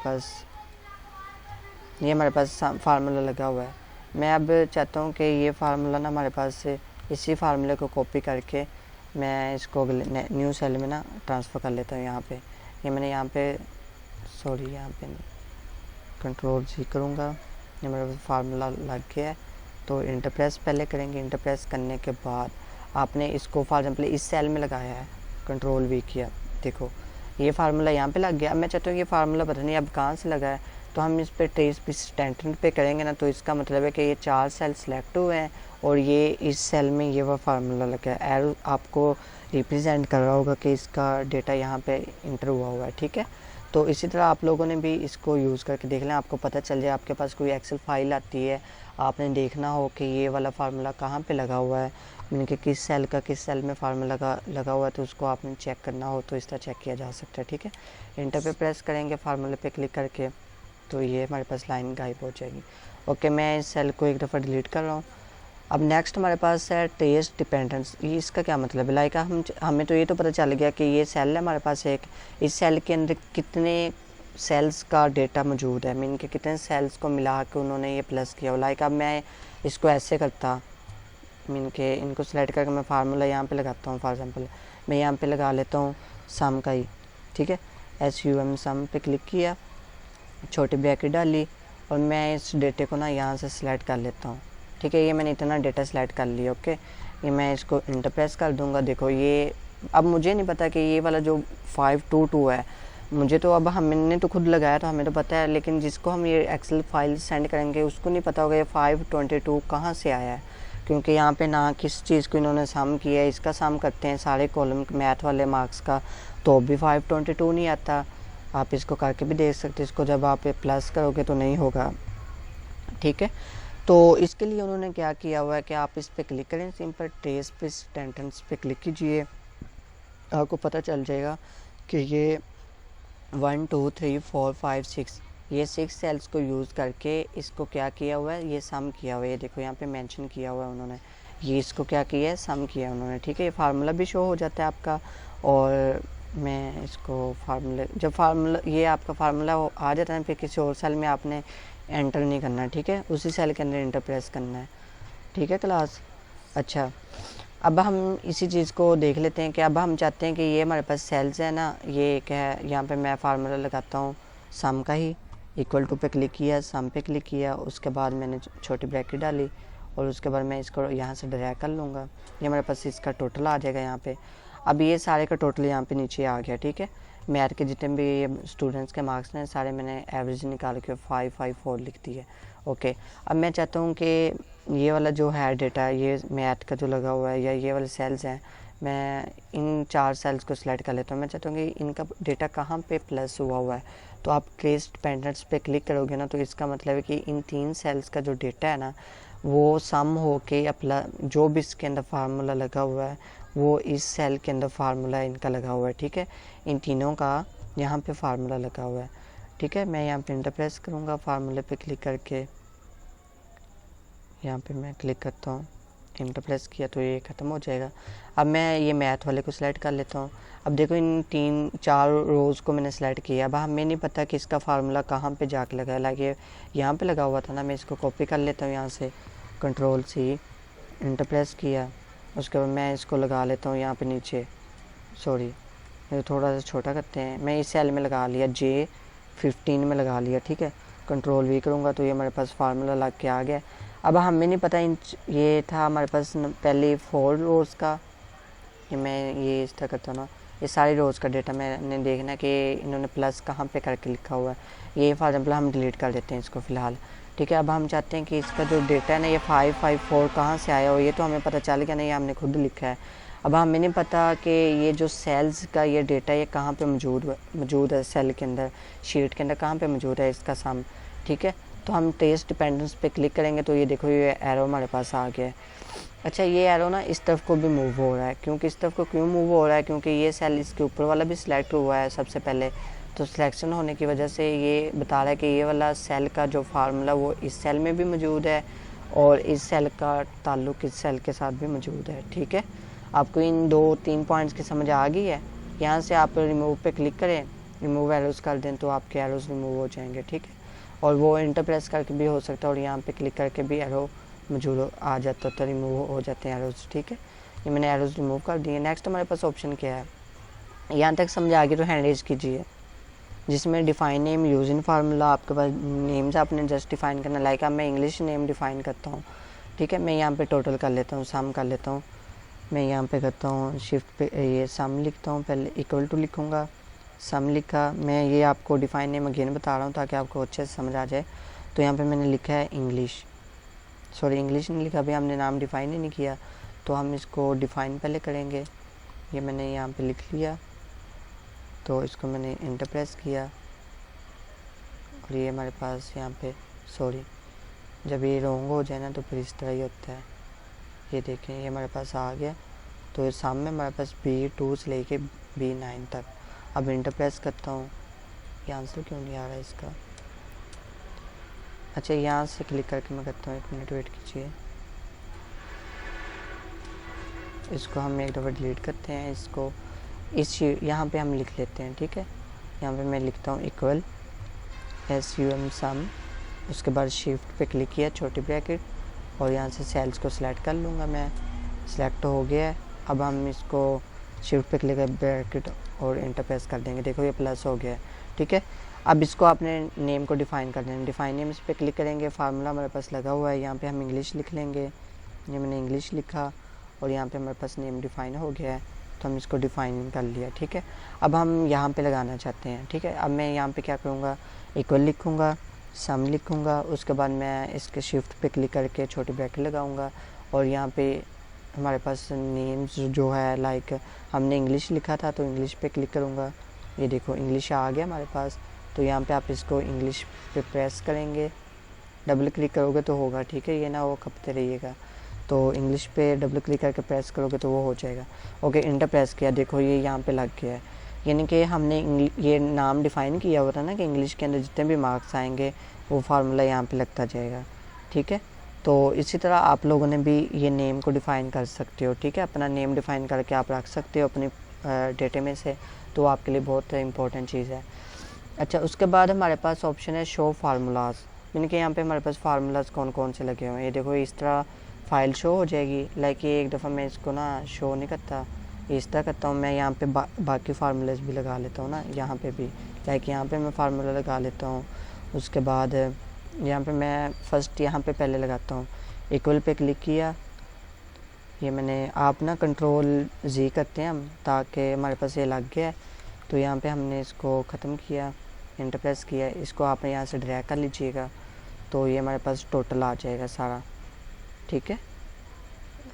पास फार्मूला लगा हुआ है। मैं अब चाहता हूँ कि ये फार्मूला ना हमारे पास से इसी फार्मूले को कॉपी करके मैं इसको न्यू सेल में ना ट्रांसफ़र कर लेता हूँ। यहाँ पे ये मैंने यहाँ पे कंट्रोल Z करूँगा, ये मेरा फार्मूला लग गया है। तो इंटर प्रेस पहले करेंगे, इंटर प्रेस करने के बाद आपने इसको फॉर एग्जांपल इस सेल में लगाया है, कंट्रोल V किया, देखो ये फार्मूला यहाँ पे लग गया। अब मैं चाहता हूँ ये फार्मूला पता नहीं अब कहाँ से लगा है, तो हम इस पे ट्रेस प्रेसिडेंट पे करेंगे ना, तो इसका मतलब है कि ये 4 सेल सेलेक्ट हुए हैं और ये इस सेल में ये वो फार्मूला लगा है। एरो आपको रिप्रेजेंट कर रहा होगा कि इसका डेटा यहाँ पे इंटर हुआ है, ठीक है। तो इसी तरह आप लोगों ने भी इसको यूज़ करके देख लें, आपको पता चल जाए। आपके पास कोई एक्सेल फाइल आती है, आपने देखना हो कि ये वाला फार्मूला कहाँ पे लगा हुआ है, मीन कि किस सेल में फार्मूला लगा हुआ है, तो उसको आपने चेक करना हो तो इस तरह चेक किया जा सकता है, ठीक है। इंटर पे प्रेस करेंगे फार्मूले पे क्लिक करके, तो ये हमारे पास लाइन गायब हो जाएगी। ओके, मैं इस सेल को एक दफ़ा डिलीट कर रहा हूँ। अब नेक्स्ट हमारे पास है ट्रेस डिपेंडेंस। ये इसका क्या मतलब है, लाइक हमें तो ये तो पता चल गया कि ये सेल है हमारे पास एक, इस सेल के अंदर कितने सेल्स का डेटा मौजूद है, मीन के कितने सेल्स को मिला के उन्होंने ये प्लस किया हो। लाइक अब मैं इसको ऐसे करता, मीन के इनको सेलेक्ट करके मैं फार्मूला यहाँ पे लगाता हूँ। फॉर एग्जांपल मैं यहाँ पे लगा लेता हूँ सम का ही, ठीक है, SUM सम पे क्लिक किया, छोटी ब्रैकेट डाली और मैं इस डेटे को ना यहाँ से सिलेक्ट कर लेता हूँ, ठीक है। ये मैंने इतना डेटा सेलेक्ट कर लिया। ओके, ये मैं इसको इंटर प्रेस कर दूंगा। देखो ये अब मुझे नहीं पता कि ये वाला जो 522 है, मुझे तो अब हमने तो खुद लगाया तो हमें तो पता है, लेकिन जिसको हम ये एक्सेल फाइल सेंड करेंगे उसको नहीं पता होगा ये 522 कहाँ से आया है, क्योंकि यहाँ पे ना किस चीज़ को इन्होंने सम किया है। इसका सम करते हैं सारे कॉलम मैथ वाले मार्क्स का, तो भी 522 नहीं आता। आप इसको करके भी देख सकते, इसको जब आप प्लस करोगे तो नहीं होगा, ठीक है। तो इसके लिए उन्होंने क्या किया हुआ है कि आप इस पर क्लिक करें, सिंपल ट्रेस प्रेसिडेंट्स पे क्लिक कीजिए, आपको पता चल जाएगा कि ये 1 2 3 4 5 6 ये 6 सेल्स को यूज़ करके इसको क्या किया हुआ है, ये सम किया हुआ है। ये देखो यहाँ पे मेंशन किया हुआ है उन्होंने, ये इसको क्या किया है, सम किया उन्होंने, ठीक है। ये फार्मूला भी शो हो जाता है आपका। और मैं इसको जब फार्मूला ये आपका फार्मूला आ जाता है फिर किसी और सेल में आपने एंटर नहीं करना है, ठीक है, उसी सेल के अंदर इंटर प्रेस करना है, ठीक है क्लास। अच्छा, अब हम इसी चीज़ को देख लेते हैं कि अब हम चाहते हैं कि ये हमारे पास सेल्स है ना, ये क्या है, यहाँ पे मैं फार्मूला लगाता हूँ सम का ही, इक्वल टू पे क्लिक किया, सम पे क्लिक किया, उसके बाद मैंने छोटी ब्रैकेट डाली और उसके बाद मैं इसको यहाँ से ड्रैग कर लूँगा, ये हमारे पास इसका टोटल आ जाएगा यहाँ पे। अब ये सारे का टोटल यहाँ पे नीचे आ गया, ठीक है। मैथ के जितने भी स्टूडेंट्स के मार्क्स हैं सारे मैंने एवरेज निकाल के 554 लिख दी है। ओके, अब मैं चाहता हूँ कि ये वाला जो है डेटा, ये मैथ का जो लगा हुआ है या ये वाले सेल्स हैं, मैं इन 4 सेल्स को सिलेक्ट कर लेता हूँ। मैं चाहता हूँ कि इनका डेटा कहाँ पे प्लस हुआ है। तो आप ट्रेस डिपेंडेंट्स पे क्लिक करोगे ना, तो इसका मतलब है कि इन 3 सेल्स का जो डेटा है ना, वो सम हो के अपना जो भी इसके अंदर फार्मूला लगा हुआ है वो इस सेल के अंदर फार्मूला इनका लगा हुआ है। ठीक है, इन तीनों का यहाँ पे फार्मूला लगा हुआ है। ठीक है, मैं यहाँ पे इंटर प्रेस करूँगा, फार्मूले पे क्लिक करके यहाँ पे मैं क्लिक करता हूँ, इंटर प्रेस किया तो ये ख़त्म हो जाएगा। अब मैं ये मैथ वाले को सिलेक्ट कर लेता हूँ। अब देखो इन 3-4 रोज़ को मैंने सेलेक्ट किया। अब हमें नहीं पता कि इसका फार्मूला कहाँ पे जाके लगा है, लाइक ये यहाँ पे लगा हुआ था ना। मैं इसको कॉपी कर लेता हूँ, यहाँ से कंट्रोल सी इंटर प्रेस किया, उसके बाद मैं इसको लगा लेता हूँ यहाँ पे नीचे। सॉरी, थोड़ा सा छोटा करते हैं। मैं इस सेल में लगा लिया, J15 में लगा लिया। ठीक है, कंट्रोल वी करूँगा तो ये हमारे पास फार्मूला लग के आ गया। अब हमें नहीं पता ये था हमारे पास पहले 4 रोज़ का। ये मैं ये इस तरह करता हूँ ना, ये सारी रोज़ का डेटा मैंने देखना कि इन्होंने प्लस कहाँ पे करके लिखा हुआ है। ये फॉर एग्जाम्पल हम डिलीट कर देते हैं इसको फ़िलहाल। ठीक है, अब हम चाहते हैं कि इसका जो डेटा है ना, ये 554 कहाँ से आया हो। ये तो हमें पता चल गया ना, ये हमने खुद लिखा है। अब हमें नहीं पता कि ये जो सेल्स का ये डेटा ये कहाँ पे मौजूद है, सेल के अंदर, शीट के अंदर कहाँ पे मौजूद है इसका सम। ठीक है, तो हम टेस्ट डिपेंडेंस पे क्लिक करेंगे तो ये देखो ये एरो हमारे पास आ गया है। अच्छा, ये एरो ना इस तरफ को भी मूव हो रहा है, क्योंकि इस तरफ को क्यों मूव हो रहा है, क्योंकि ये सेल इसके ऊपर वाला भी सिलेक्ट हुआ है सबसे पहले। तो सिलेक्शन होने की वजह से ये बता रहा है कि ये वाला सेल का जो फार्मूला वो इस सेल में भी मौजूद है और इस सेल का ताल्लुक इस सेल के साथ भी मौजूद है। ठीक है, आपको इन 2-3 पॉइंट्स की समझ आ गई है। यहाँ से आप रिमूव पे क्लिक करें, रिमूव एरोज़ कर दें तो आपके एरोज़ रिमूव हो जाएंगे। ठीक है, और वो इंटर प्रेस करके भी हो सकता है और यहाँ पे क्लिक करके भी एरो मौजूद आ जाता तो रिमूव हो जाते हैं एरोज़। ठीक है, ये मैंने एरोज़ रिमूव कर दिए। नेक्स्ट हमारे पास ऑप्शन क्या है, यहाँ तक समझ आ गई तो हैंड रेज कीजिए, जिसमें define name use in formula. आपके पास नेम्स आपने जस्ट डिफ़ाइन करना, लाइक अब मैं इंग्लिश नेम डिफ़ाइन करता हूँ। ठीक है, मैं यहाँ पे टोटल कर लेता हूँ, सम कर लेता हूँ। मैं यहाँ पे करता हूँ शिफ्ट पे ये सम लिखता हूँ, पहले इक्वल टू लिखूँगा, सम लिखा। मैं ये आपको डिफ़ाइन नेम अगेन बता रहा हूँ ताकि आपको अच्छे से समझ आ जाए। तो यहाँ पे मैंने लिखा है इंग्लिश, सॉरी इंग्लिश नहीं लिखा, अभी हमने नाम डिफ़ाइन ही नहीं किया, तो हम इसको डिफ़ाइन पहले करेंगे। ये मैंने यहाँ पे लिख लिया, तो इसको मैंने इंटर प्रेस किया और ये हमारे पास यहाँ पे, सॉरी जब ये रॉन्ग हो जाए ना तो फिर इस तरह ही होता है। ये देखें ये हमारे पास आ गया। तो सामने हमारे पास B2 से लेके B9 तक। अब इंटर प्रेस करता हूँ, ये आंसर क्यों नहीं आ रहा है इसका। अच्छा, यहाँ से क्लिक करके मैं करता हूँ, 1 मिनट वेट कीजिए। इसको हम एक दफ़ा डिलीट करते हैं, इसको इस यहाँ पे हम लिख लेते हैं। ठीक है, यहाँ पे मैं लिखता हूँ इक्वल SUM सम, उसके बाद शिफ्ट पे क्लिक किया, छोटी ब्रैकेट, और यहाँ से सेल्स को सिलेक्ट कर लूँगा। मैं सिलेक्ट हो गया है। अब हम इसको शिफ्ट पे क्लिक कर ब्रैकेट और इंटर प्रेस कर देंगे, देखो ये प्लस हो गया है। ठीक है, अब इसको आपने नेम को डिफ़ाइन कर देना, डिफ़ाइन नेम इस पर क्लिक करेंगे, फार्मूला हमारे पास लगा हुआ है, यहाँ पे हम इंग्लिश लिख लेंगे। ये मैंने इंग्लिश लिखा और यहाँ पे हमारे पास नेम डिफ़ाइन हो गया है, तो हम इसको डिफ़ाइन कर लिया। ठीक है, अब हम यहाँ पे लगाना चाहते हैं। ठीक है, अब मैं यहाँ पे क्या करूँगा, इक्वल लिखूँगा, सम लिखूँगा, उसके बाद मैं इसके शिफ्ट पे क्लिक करके छोटी ब्रैकेट लगाऊँगा और यहाँ पे हमारे पास नेम्स जो है, लाइक हमने इंग्लिश लिखा था तो इंग्लिश पे क्लिक करूँगा। ये देखो इंग्लिश आ गया हमारे पास। तो यहाँ पे आप इसको इंग्लिश पे प्रेस करेंगे, डबल क्लिक करोगे तो होगा। ठीक है, ये ना वो खपते रहिएगा, तो इंग्लिश पे डबल क्लिक करके प्रेस करोगे तो वो हो जाएगा। ओके, इंटर प्रेस किया, देखो ये यहाँ पे लग गया है। यानी कि हमने ये नाम डिफ़ाइन किया हुआ था ना कि इंग्लिश के अंदर जितने भी मार्क्स आएंगे वो फार्मूला यहाँ पे लगता जाएगा। ठीक है, तो इसी तरह आप लोगों ने भी ये नेम को डिफ़ाइन कर सकते हो। ठीक है, अपना नेम डिफ़ाइन करके आप रख सकते हो अपनी डेटे में से, तो आपके लिए बहुत इंपॉर्टेंट चीज़ है। अच्छा, उसके बाद हमारे पास ऑप्शन है शो फार्मूलाज, यानी कि यहाँ पे हमारे पास फार्मूलाज कौन कौन से लगे हुए हैं। ये देखो इस तरह फाइल शो हो जाएगी, लाइक ये एक दफ़ा मैं इसको ना शो नहीं करता, इस तरह करता हूँ मैं। यहाँ पे बाकी फार्मूलाज भी लगा लेता हूँ ना, यहाँ पे भी, लाइक यहाँ पे मैं फार्मूला लगा लेता हूँ। उसके बाद यहाँ पे मैं फ़र्स्ट यहाँ पे पहले लगाता हूँ, इक्वल पे क्लिक किया। ये मैंने, आप ना कंट्रोल Z करते हैं हम, ताकि हमारे पास ये लग गया है। तो यहाँ पे हमने इसको ख़त्म किया, एंटर प्रेस किया, इसको आप यहाँ से ड्रैग कर लीजिएगा तो ये हमारे पास टोटल आ जाएगा सारा, ठीक है।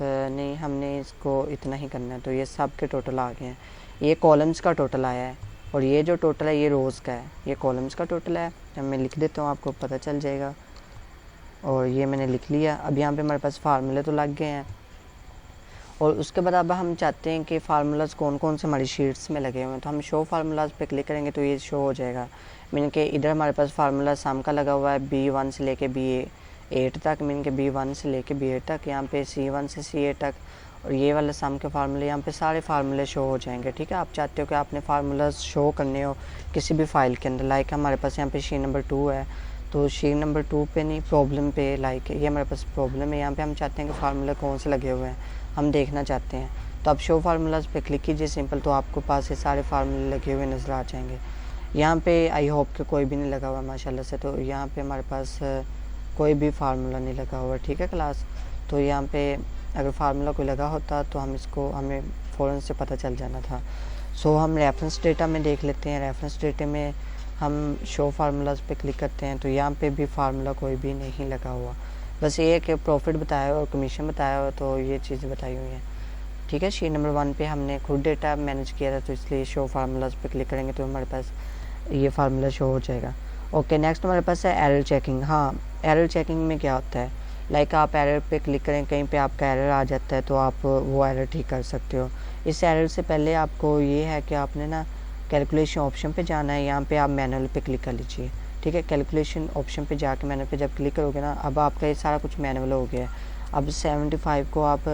नहीं, हमने इसको इतना ही करना है, तो ये सब के टोटल आ गए हैं। ये कॉलम्स का टोटल आया है और ये जो टोटल है ये रोज़ का है, ये कॉलम्स का टोटल है। जब मैं लिख देता हूँ आपको पता चल जाएगा, और ये मैंने लिख लिया। अब यहाँ पे हमारे पास फार्मूले तो लग गए हैं, और उसके बाद अब हम चाहते हैं कि फार्मूलाज कौन कौन से हमारी शीट्स में लगे हुए हैं, तो हम शो फार्मूलाज पे क्लिक करेंगे तो ये शो हो जाएगा। मीन के इधर हमारे पास फार्मूला सम का लगा हुआ है B1 से लेके B8 तक, मीन के B1 से लेके B8 तक, यहाँ पे C1 से C8 तक, और ये वाला सम के फार्मूले, यहाँ पे सारे फार्मूले शो हो जाएंगे, ठीक है। आप चाहते हो कि आपने फार्मूलाज शो करने हो किसी भी फाइल के अंदर, लाइक हमारे पास यहाँ पे शीट नंबर 2 है, तो शीट नंबर 2 पे नहीं, प्रॉब्लम पे, लाइक ये हमारे पास प्रॉब्लम है, यहाँ पे हम चाहते हैं कि फार्मूले कौन से लगे हुए हैं हम देखना चाहते हैं, तो आप शो फार्मूलाज पे क्लिक कीजिए सिंपल, तो आपको पास ये सारे फार्मूले लगे हुए नज़र आ जाएंगे। यहाँ पे आई होप कि कोई भी नहीं लगा हुआ माशाल्लाह से, तो यहाँ पे हमारे पास कोई भी फार्मूला नहीं लगा हुआ, ठीक है क्लास। तो यहाँ पे अगर फार्मूला कोई लगा होता तो हमें फ़ौरन से पता चल जाना था। सो हम रेफरेंस डेटा में देख लेते हैं। रेफरेंस डेटा में हम शो फार्मूलाज पे क्लिक करते हैं, तो यहाँ पे भी फार्मूला कोई भी नहीं लगा हुआ, बस ये है कि प्रॉफिट बताया और कमीशन बताया हो, तो ये चीज़ें बताई हुई हैं, ठीक है। शीट नंबर 1 पे हमने खुद डेटा मैनेज किया था, तो इसलिए शो फार्मूलाज पे क्लिक करेंगे तो हमारे पास ये फार्मूला शो हो जाएगा। ओके, नेक्स्ट हमारे पास है एरर चेकिंग। हाँ, एरर चेकिंग में क्या होता है, लाइक आप एरर पे क्लिक करें, कहीं पे आपका एरर आ जाता है तो आप वो एरर ठीक कर सकते हो। इस एरर से पहले आपको ये है कि आपने ना कैलकुलेशन ऑप्शन पे जाना है, यहाँ पे आप मैनुअल पे क्लिक कर लीजिए, ठीक है। कैलकुलेशन ऑप्शन पे जाके मैनुअल पे जब क्लिक करोगे ना, अब आपका ये सारा कुछ मैनुअल हो गया है। अब 75 को आप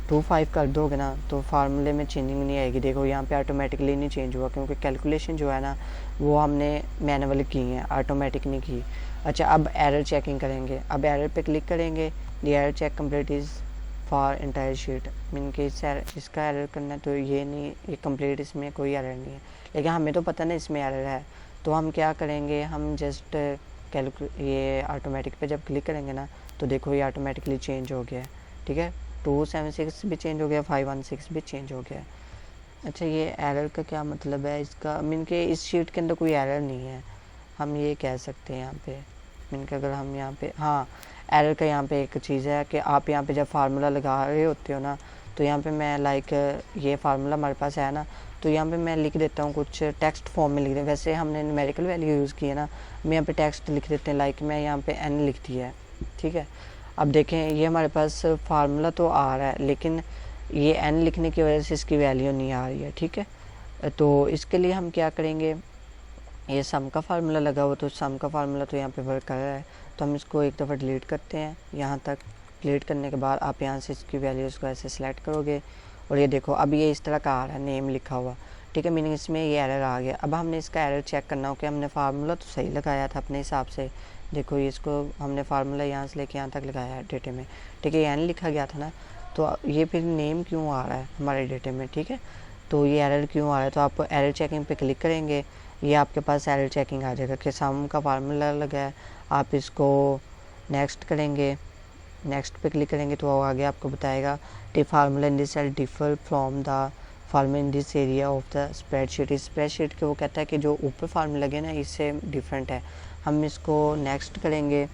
25 कर दोगे ना, तो फार्मूले में चेंजिंग नहीं आएगी। देखो यहाँ पे ऑटोमेटिकली नहीं चेंज हुआ, क्योंकि कैलकुलेशन जो है ना वो हमने मैनुअल की है, ऑटोमेटिक नहीं की। अच्छा, अब एरर चेकिंग करेंगे। अब एरर पे क्लिक करेंगे, the error check complete is for entire sheet, mean के इसका एरर करना है, तो ये नहीं, ये कंप्लीट, इसमें कोई एरर नहीं है, लेकिन हमें तो पता नहीं इसमें एरर है। तो हम क्या करेंगे, हम जस्ट ये ऑटोमेटिक पे जब क्लिक करेंगे ना, तो देखो ये ऑटोमेटिकली चेंज हो गया है, ठीक है। 276 भी चेंज हो गया, 516 भी चेंज हो गया। अच्छा, ये एरर का क्या मतलब है, इसका मीन के इस शीट के अंदर कोई एरर नहीं है, हम ये कह सकते हैं यहाँ पे। मीन के अगर हम यहाँ पे, हाँ, एरर का यहाँ पे एक चीज़ है कि आप यहाँ पे जब फार्मूला लगा रहे होते हो ना, तो यहाँ पे मैं लाइक ये फार्मूला हमारे पास है ना, तो यहाँ पे मैं लिख देता हूँ कुछ टेक्स्ट फॉर्म में लिख दें। वैसे हमने न्यूमेरिकल वैल्यू यूज़ की है ना, हम यहाँ पे टेक्स्ट लिख देते हैं, लाइक मैं यहाँ पे n लिख दिया है, ठीक है। अब देखें ये हमारे पास फार्मूला तो आ रहा है, लेकिन ये n लिखने की वजह से इसकी वैल्यू नहीं आ रही है, ठीक है। तो इसके लिए हम क्या करेंगे, ये सम का फार्मूला लगा हुआ, तो सम का फार्मूला तो यहाँ पे वर्क कर रहा है, तो हम इसको एक दफ़ा डिलीट करते हैं। यहाँ तक डिलीट करने के बाद आप यहाँ से इसकी वैल्यूज़ को ऐसे सिलेक्ट करोगे, और ये देखो अब ये इस तरह का आ रहा है, नेम लिखा हुआ, ठीक है। मीनिंग इसमें ये एरर आ गया। अब हमने इसका एरर चेक करना हो कि हमने फार्मूला तो सही लगाया था अपने हिसाब से। देखो ये इसको हमने फार्मूला यहाँ से लेके यहाँ तक लगाया है डेटे में, ठीक है। n लिखा गया था ना, तो ये फिर नेम क्यों आ रहा है हमारे डेटे में, ठीक है। तो ये एरर क्यों आ रहा है, तो आप एरर चेकिंग पे क्लिक करेंगे, ये आपके पास एरर चेकिंग आ जाएगा कि सम का फार्मूला लगा है। आप इसको नेक्स्ट करेंगे, नेक्स्ट पे क्लिक करेंगे तो आगे आपको बताएगा the formula in this cell differ from the formula in this area of the spreadsheet. इस स्प्रेडशीट के वो कहता है कि जो ऊपर फार्मूला लगे ना इससे डिफरेंट है। हम इसको नेक्स्ट करेंगे,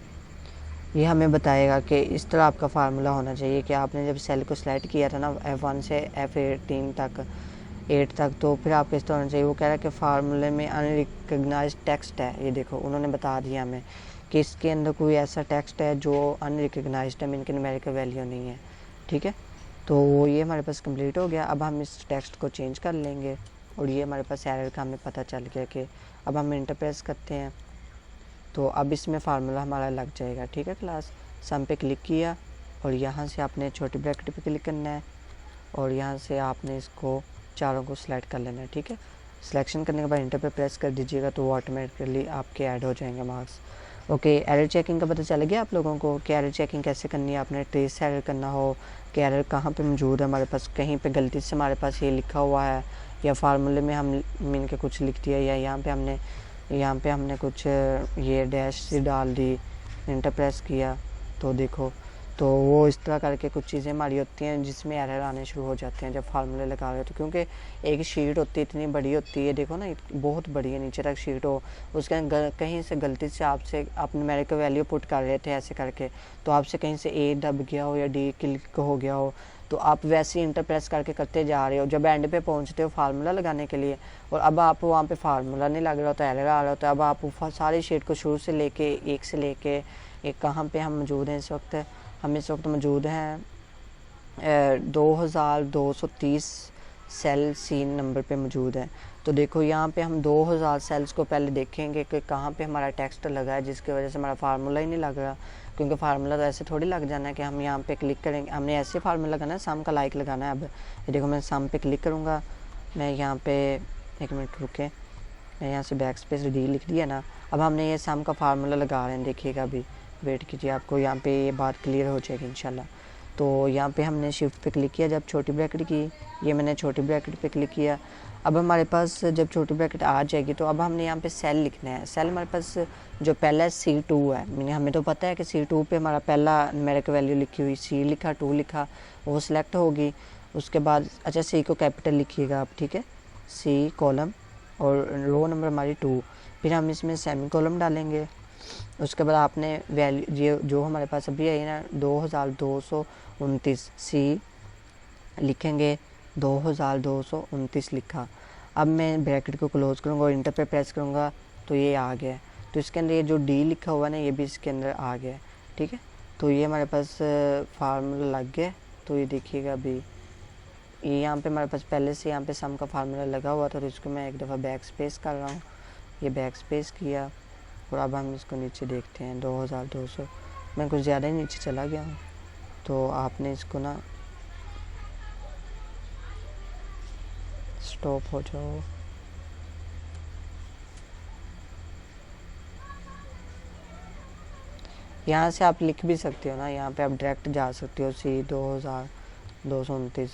ये हमें बताएगा कि इस तरह आपका फार्मूला होना चाहिए कि आपने जब सेल को सिलेक्ट किया था ना F1 से F18 तक 8 तक, तो फिर आपको इस तरह होना चाहिए। वो कह रहा है कि फार्मूले में अनरिकग्नाइज्ड टेक्स्ट है, ये देखो उन्होंने बता दिया हमें कि इसके अंदर कोई ऐसा टेक्स्ट है जो अनरिकग्नाइज्ड है, इनके न्यूमेरिकल वैल्यू नहीं है, ठीक है। तो ये हमारे पास कंप्लीट हो गया। अब हम इस टेक्स्ट को चेंज कर लेंगे, और ये हमारे पास एरर का हमें पता चल गया कि अब हम इंटर प्रेस करते हैं, तो अब इसमें फार्मूला हमारा लग जाएगा, ठीक है क्लास। सम पे क्लिक किया, और यहाँ से आपने छोटी ब्रैकेट पे क्लिक करना है, और यहाँ से आपने इसको चारों को सिलेक्ट कर लेना है, ठीक है। सिलेक्शन करने के बाद इंटर पे प्रेस कर दीजिएगा, तो वो ऑटोमेटिकली आपके ऐड हो जाएंगे मार्क्स। ओके, एरर चेकिंग का पता चल गया आप लोगों को कि एरर चेकिंग कैसे करनी है। आपने ट्रेस एरर करना हो कि एरर कहाँ पे मौजूद है हमारे पास, कहीं पे गलती से हमारे पास ये लिखा हुआ है, या फार्मूले में हम मीन के कुछ लिख दिया, या यहाँ पे हमने कुछ ये डैश से डाल दी, इंटर प्रेस किया, तो देखो तो वो इस तरह करके कुछ चीज़ें हमारी होती हैं जिसमें एरर आने शुरू हो जाते हैं जब फार्मूले लगा रहे हो। तो क्योंकि एक शीट होती है इतनी बड़ी होती है, देखो ना बहुत बड़ी है, नीचे तक शीट हो, उसके कहीं से गलती से आपसे आप न्यूमेरिकल वैल्यू पुट कर रहे थे ऐसे करके, तो आपसे कहीं से ए दब गया हो या डी क्लिक हो गया हो, तो आप वैसे ही इंटर प्रेस करके करते जा रहे हो, जब एंड पे पहुंचते हो फार्मूला लगाने के लिए और अब आप वहाँ पे फार्मूला नहीं लग रहा होता, एरर आ रहा होता है। अब आप सारी शीट को शुरू से लेके एक से लेके एक, कहाँ पे हम मौजूद हैं इस वक्त, हम इस वक्त मौजूद हैं 2230 सेल सीन नंबर पे मौजूद है। तो देखो यहाँ पे हम 2000 सेल्स को पहले देखेंगे कि कहाँ पे हमारा टेक्स्ट लगा है जिसकी वजह से हमारा फार्मूला ही नहीं लग रहा, क्योंकि फार्मूला तो ऐसे थोड़ी लग जाना है कि हम यहाँ पे क्लिक करेंगे, हमने ऐसे फार्मूला लगाना है, सम का लाइक लगाना है। अब ये देखो मैं सम पे क्लिक करूँगा, मैं यहाँ पे एक मिनट रुके, मैं यहाँ से बैक स्पेस डी लिख दिया ना, अब हमने ये सम का फार्मूला लगा रहे हैं, देखिएगा अभी वेट कीजिए, आपको यहाँ पे ये बात क्लियर हो जाएगी इंशाल्लाह। तो यहाँ पे हमने शिफ्ट पे क्लिक किया जब छोटी ब्रैकेट की, ये मैंने छोटी ब्रैकेट पे क्लिक किया। अब हमारे पास जब छोटी ब्रैकेट आ जाएगी तो अब हमने यहाँ पे सेल लिखना है। सेल हमारे पास जो पहला है C2 है, मैंने हमें तो पता है कि C2 पे हमारा पहला न्यूमेरिकल वैल्यू लिखी हुई, C लिखा 2 लिखा, वो सिलेक्ट होगी। उसके बाद अच्छा C को कैपिटल लिखिएगा आप, ठीक है, C कॉलम और रो नंबर हमारी 2, फिर हम इसमें सेमी कॉलम डालेंगे। उसके बाद आपने वैल्यू ये जो हमारे पास अभी है ना 2229 सी लिखेंगे, 2229 लिखा। अब मैं ब्रैकेट को क्लोज करूँगा और इंटर पे प्रेस करूँगा तो ये आ गया। तो इसके अंदर ये जो डी लिखा हुआ है ना, ये भी इसके अंदर आ गया, ठीक है। तो ये हमारे पास फार्मूला लग गया। तो ये देखिएगा अभी ये यहाँ पे हमारे पास पहले से यहाँ पे सम का फार्मूला लगा हुआ था, तो इसको मैं एक दफ़ा बैक स्पेस कर रहा हूँ, ये बैक स्पेस किया और अब हम इसको नीचे देखते हैं 2200, मैं कुछ ज़्यादा ही नीचे चला गया हूँ। तो आपने इसको ना स्टॉप हो जाओ, यहाँ से आप लिख भी सकते हो ना, यहाँ पे आप डायरेक्ट जा सकते हो C2229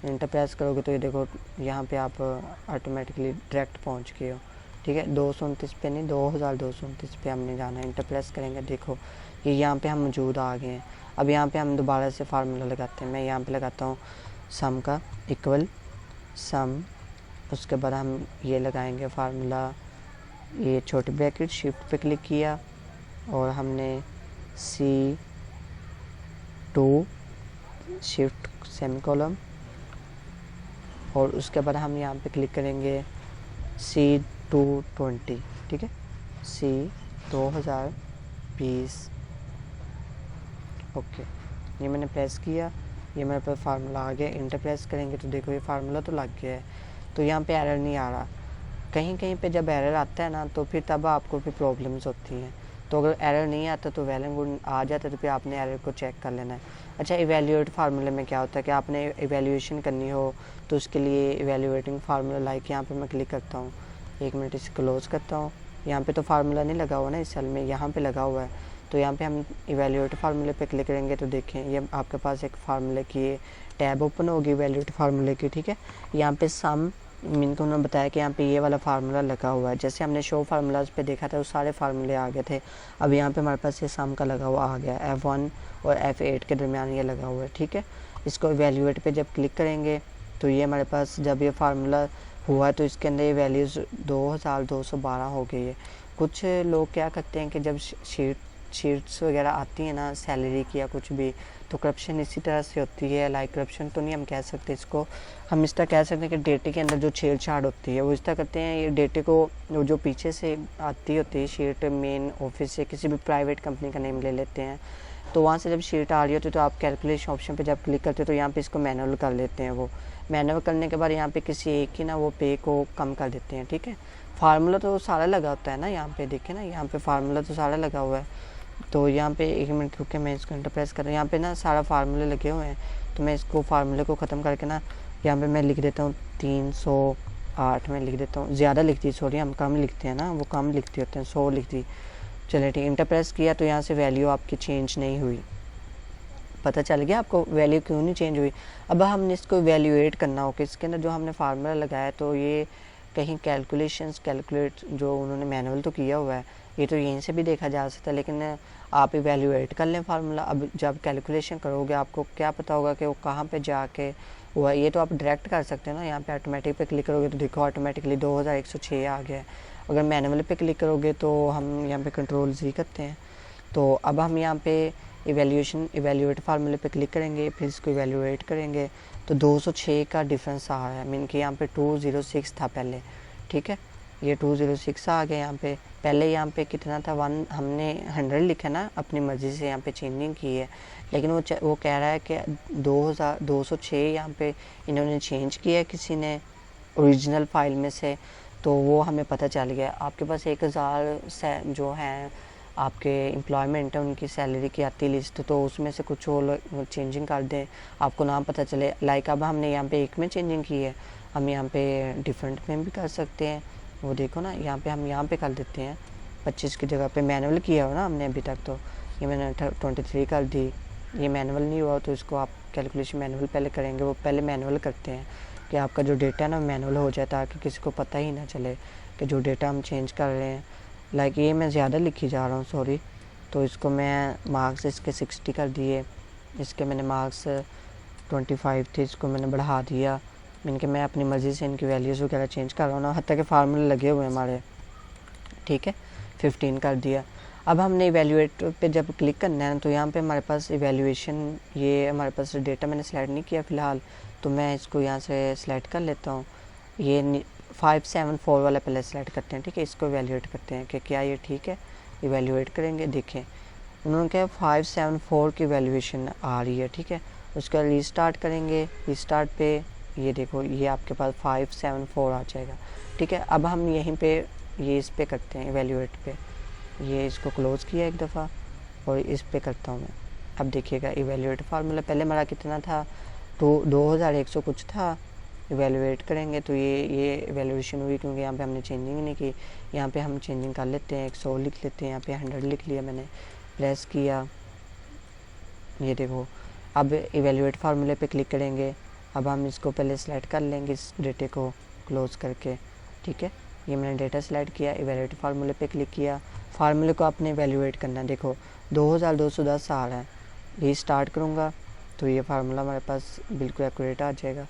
इंटर प्रेस करोगे तो ये देखो यहाँ पे आप ऑटोमेटिकली डायरेक्ट पहुँच गए हो, ठीक है। 229 पे नहीं 2229 पे हमने जाना है, इंटर प्रेस करेंगे, देखो ये यहाँ पे हम मौजूद आ गए हैं। अब यहाँ पे हम दोबारा से फार्मूला लगाते हैं, मैं यहाँ पे लगाता हूँ सम का इक्वल सम, उसके बाद हम ये लगाएंगे फार्मूला, ये छोटी ब्रैकेट, शिफ्ट पे क्लिक किया और हमने C2 शिफ्ट सेमी कॉलम और उसके बाद हम यहाँ पे क्लिक करेंगे C220, ठीक है, C2020, ओके। ये मैंने प्रेस किया, ये मेरे पास फार्मूला आ गया, इंटर प्रेस करेंगे तो देखो ये फार्मूला तो लग गया है। तो यहाँ पे एरर नहीं आ रहा, कहीं कहीं पे जब एरर आता है ना तो फिर तब आपको भी प्रॉब्लम्स होती हैं। तो अगर एरर नहीं आता तो वेल एंड गुड, आ जाता है तो फिर आपने एरर को चेक कर लेना है। अच्छा, इवेल्यूएट फार्मूले में क्या होता है कि आपने इवेल्यूएशन करनी हो तो उसके लिए इवेल्यूएटिंग फार्मूला लाइक यहाँ पे मैं क्लिक करता हूँ, एक मिनट इसे क्लोज करता हूँ। यहाँ पे तो फार्मूला नहीं लगा हुआ ना इस सेल में, यहाँ पे लगा हुआ है। तो यहाँ पे हम इवेल्यूएट फार्मूले पे क्लिक करेंगे तो देखें ये आपके पास एक फार्मूले की टैब ओपन होगी इवेल्यूएट फार्मूले की, ठीक है। यहाँ पे सम इनको उन्होंने बताया कि यहाँ पे ये वाला फार्मूला लगा हुआ है, जैसे हमने शो फार्मूलाज पे देखा था वो सारे फार्मूले आ गए थे। अब यहाँ पे हमारे पास ये सम का लगा हुआ आ गया, F1 और F8 के दरमियान ये लगा हुआ है, ठीक है। इसको इवेल्यूएट पे जब क्लिक करेंगे तो ये हमारे पास जब ये फार्मूला हुआ तो इसके अंदर ये वैल्यूज़ 2212 हो गई है। कुछ लोग क्या करते हैं कि जब शीट्स वगैरह आती हैं ना सैलरी की या कुछ भी, तो करप्शन इसी तरह से होती है। लाइक करप्शन तो नहीं हम कह सकते इसको, हम इस तरह कह सकते हैं कि डेटे के अंदर जो छेड़छाड़ होती है वो इस तरह करते हैं, ये डेटे को जो पीछे से आती होती है शीट मेन ऑफिस से, किसी भी प्राइवेट कंपनी का नेम ले लेते हैं, तो वहाँ से जब शीट आ रही होती है तो आप कैलकुलेशन ऑप्शन पे जब क्लिक करते हो तो यहाँ पे इसको मैनुअल कर लेते हैं। वो मैनुअल करने के बाद यहाँ पे किसी एक ही ना वो पे को कम कर देते हैं, ठीक है। फार्मूला तो सारा लगा होता है ना, यहाँ पे देखें ना, यहाँ पे फार्मूला तो सारा लगा हुआ है। तो यहाँ पे एक मिनट रुक के मैं इसको इंटर प्रेस कर रहा हूँ, यहाँ पे ना सारा फार्मूले लगे हुए हैं। तो मैं इसको फार्मूले को ख़त्म करके ना यहाँ पे मैं लिख देता हूँ 308 में लिख देता हूँ, ज़्यादा लिखती, सॉरी हम कम लिखते हैं ना, वो कम लिखती होते हैं, 100 लिखती। चलिए ठीक, इंटर प्रेस किया तो यहाँ से वैल्यू आपकी चेंज नहीं हुई, पता चल गया आपको वैल्यू क्यों नहीं चेंज हुई। अब हमने इसको वैल्यूएट करना हो कि इसके अंदर जो हमने फार्मूला लगाया तो ये कहीं कैलकुलेट जो उन्होंने मैनुअल तो किया हुआ है, ये तो यहीं से भी देखा जा सकता है, लेकिन आप इवेल्युएट कर लें फार्मूला। अब जब कैलकुलेशन करोगे आपको क्या पता होगा कि वो कहाँ पे जाके हुआ। ये तो आप डायरेक्ट कर सकते हैं ना, यहाँ पे ऑटोमेटिक पे क्लिक करोगे तो देखो ऑटोमेटिकली 2106 आ गया है। अगर मैनुअल पे क्लिक करोगे तो हम यहाँ पे कंट्रोल Z करते हैं। तो अब हम यहाँ पे इवेल्युएट फार्मूले पे क्लिक करेंगे, फिर इसको इवेल्युएट करेंगे तो 206 का डिफरेंस आ रहा है। मीन कि यहाँ पे 206 था पहले, ठीक है, ये 206 आ गया। यहाँ पे पहले यहाँ पे कितना था 1, हमने 100 लिखा ना, अपनी मर्ज़ी से यहाँ पे चेंजिंग की है, लेकिन वो कह रहा है कि 206 यहाँ पे इन्होंने चेंज किया है किसी ने ओरिजिनल फाइल में से, तो वो हमें पता चल गया। आपके पास 1000 जो हैं आपके एम्प्लॉयमेंट है उनकी सैलरी की आती लिस्ट, तो उसमें से कुछ और चेंजिंग कर दें, आपको नाम पता चले। लाइक अब हमने यहाँ पे एक में चेंजिंग की है, हम यहाँ पे डिफरेंट में भी कर सकते हैं। वो देखो ना, यहाँ पे हम यहाँ पे कर देते हैं 25 की जगह पे मैनुअल किया हो ना हमने अभी तक, तो ये मैंने 23 कर दी। ये मैनुअल नहीं हुआ तो इसको आप कैलकुलेशन मैनुअल पहले करेंगे, वो पहले मैनुअल करते हैं कि आपका जो डेटा है ना मैनुअल हो जाए, ताकि किसी को पता ही ना चले कि जो डेटा हम चेंज कर रहे हैं। लाइक ये मैं ज़्यादा लिखी जा रहा हूँ, सॉरी, तो इसको मैं मार्क्स इसके 60 कर दिए, इसके मैंने मार्क्स 25 थे, इसको मैंने बढ़ा दिया। मीन कि मैं अपनी मर्ज़ी से इनकी वैल्यूज़ वगैरह चेंज कर रहा हूँ ना, हत्ता के फार्मूले लगे हुए हैं हमारे, ठीक है, 15 कर दिया। अब हमने इवेल्युएट पे जब क्लिक करना है तो यहाँ पे हमारे पास इवेल्युएशन, ये हमारे पास डेटा मैंने सेलेक्ट नहीं किया फ़िलहाल, तो मैं इसको यहाँ से सेलेक्ट कर लेता हूँ। ये 574 वाला पहले सेलेक्ट करते हैं, ठीक है, इसको इवेल्युएट करते हैं कि क्या ये ठीक है। इवेल्युएट करेंगे, देखें उन्होंने कहा 574 की वैल्यूएशन आ रही है, ठीक है। उसका रीस्टार्ट करेंगे, रीस्टार्ट पे ये देखो ये आपके पास 574 आ जाएगा, ठीक है। अब हम यहीं पे ये इस पे करते हैं इवेल्युएट पे, ये इसको क्लोज़ किया एक दफ़ा और इस पे करता हूँ मैं। अब देखिएगा इवेल्युएट फार्मूला पहले हमारा कितना था, तो 2100 कुछ था। इवेल्युएट करेंगे तो ये इवेल्युएशन हुई, क्योंकि यहाँ पे हमने चेंजिंग नहीं की। यहाँ पे हम चेंजिंग कर लेते हैं, 100 लिख लेते हैं, यहाँ पे 100 लिख लिया मैंने, प्रेस किया, ये देखो। अब इवेल्युएट फार्मूले पे क्लिक करेंगे। अब हम इसको पहले सेलेक्ट कर लेंगे, इस डेटे को क्लोज करके, ठीक है। ये मैंने डेटा सेलेक्ट किया, इवेल्युएट फार्मूले पे क्लिक किया। फार्मूले को आपने इवेल्युएट करना है, देखो 2210 आ रहा है। रीस्टार्ट करूँगा तो ये फार्मूला हमारे पास बिल्कुल एक्यूरेट आ जाएगा।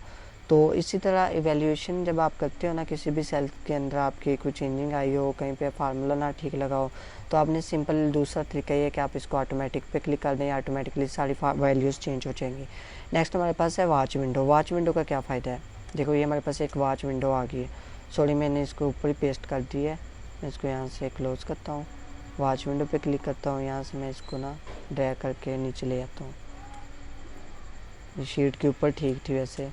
तो इसी तरह इवेल्युएशन जब आप करते हो ना, किसी भी सेल के अंदर आपकी कोई चेंजिंग आई हो, कहीं पे फार्मूला ना ठीक लगा हो, तो आपने सिंपल दूसरा तरीका ये है कि आप इसको ऑटोमेटिक पे क्लिक कर दें, ऑटोमेटिकली सारी वैल्यूज़ चेंज हो जाएंगी। नेक्स्ट हमारे पास है वॉच विंडो। वॉच विंडो का क्या फ़ायदा है, देखो ये हमारे पास एक वॉच विंडो आ गई है। सॉरी मैंने इसको ऊपर ही पेस्ट कर दी है, मैं इसको यहाँ से क्लोज़ करता हूँ, वॉच विंडो पे क्लिक करता हूँ, यहाँ से मैं इसको ना ड्रैग करके नीचे ले आता हूँ। ये शीट के ऊपर ठीक थी, वैसे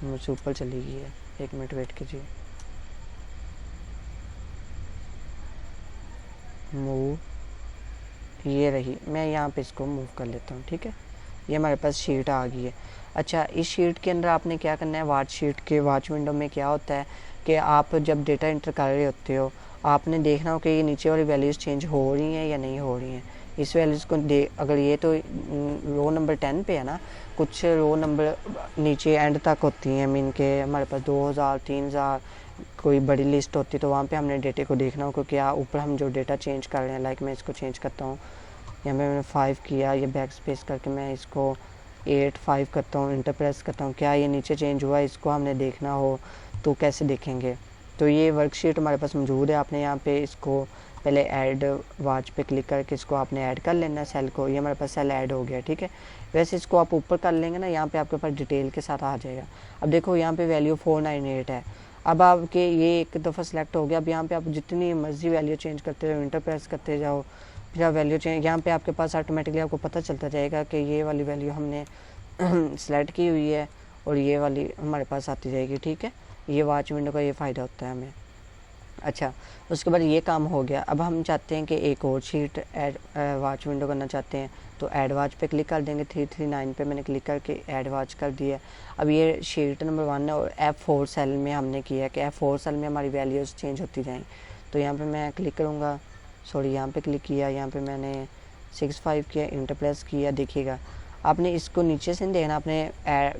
मुझसे ऊपर चली गई है, 1 मिनट वेट कीजिए। मूव, ये रही, मैं यहाँ पे इसको मूव कर लेता हूँ, ठीक है। ये हमारे पास शीट आ गई है। अच्छा, इस शीट के अंदर आपने क्या करना है, वॉच विंडो में क्या होता है कि आप जब डेटा इंटर कर रहे होते हो, आपने देखना हो कि ये नीचे वाली वैल्यूज़ चेंज हो रही हैं या नहीं हो रही हैं। इस वैल्यूज़ को अगर ये तो रो नंबर 10 पे है ना, कुछ रो नंबर नीचे एंड तक होती हैं, मीन के हमारे पास 2000 3000 कोई बड़ी लिस्ट होती है, तो वहाँ पे हमने डेटे को देखना हो, क्योंकि ऊपर हम जो डेटा चेंज कर रहे हैं, लाइक मैं इसको चेंज करता हूँ, यहाँ पे मैंने 5 किया, ये बैक स्पेस करके मैं इसको 8 5 करता हूँ, इंटर प्रेस करता हूँ, क्या ये नीचे चेंज हुआ, इसको हमने देखना हो तो कैसे देखेंगे। तो ये वर्कशीट हमारे पास मौजूद है। आपने यहाँ पे इसको पहले ऐड वॉच पे क्लिक करके इसको आपने ऐड कर लेना सेल को। ये हमारे पास सेल ऐड हो गया, ठीक है। वैसे इसको आप ऊपर कर लेंगे ना, यहाँ पे आपके पास डिटेल के साथ आ जाएगा। अब देखो यहाँ पे वैल्यू 498 है। अब आपके ये एक दफ़ा सेलेक्ट हो गया। अब यहाँ पे आप जितनी मर्जी वैल्यू चेंज करते जाओ, इंटर प्रेस करते जाओ, फिर आप वैल्यू चेंज, यहाँ पे आपके पास ऑटोमेटिकली आपको पता चलता जाएगा कि ये वाली वैल्यू हमने सेलेक्ट की हुई है और ये वाली हमारे पास आती जाएगी, ठीक है। ये वॉच विंडो का ये फ़ायदा होता है हमें। अच्छा, उसके बाद ये काम हो गया। अब हम चाहते हैं कि एक और शीट ऐड वॉच विंडो करना चाहते हैं, तो ऐड वॉच पे क्लिक कर देंगे। 339 पे मैंने क्लिक करके ऐड वॉच कर दिया। अब ये शीट नंबर 1 है और F4 सेल में हमने किया कि F4 सेल में हमारी वैल्यूज़ चेंज होती जाएँ। तो यहाँ पे मैं क्लिक करूँगा, सॉरी यहाँ पे क्लिक किया, यहाँ पे मैंने 65 किया, इंटर प्रेस किया, देखिएगा आपने इसको नीचे से नहीं देखना, आपने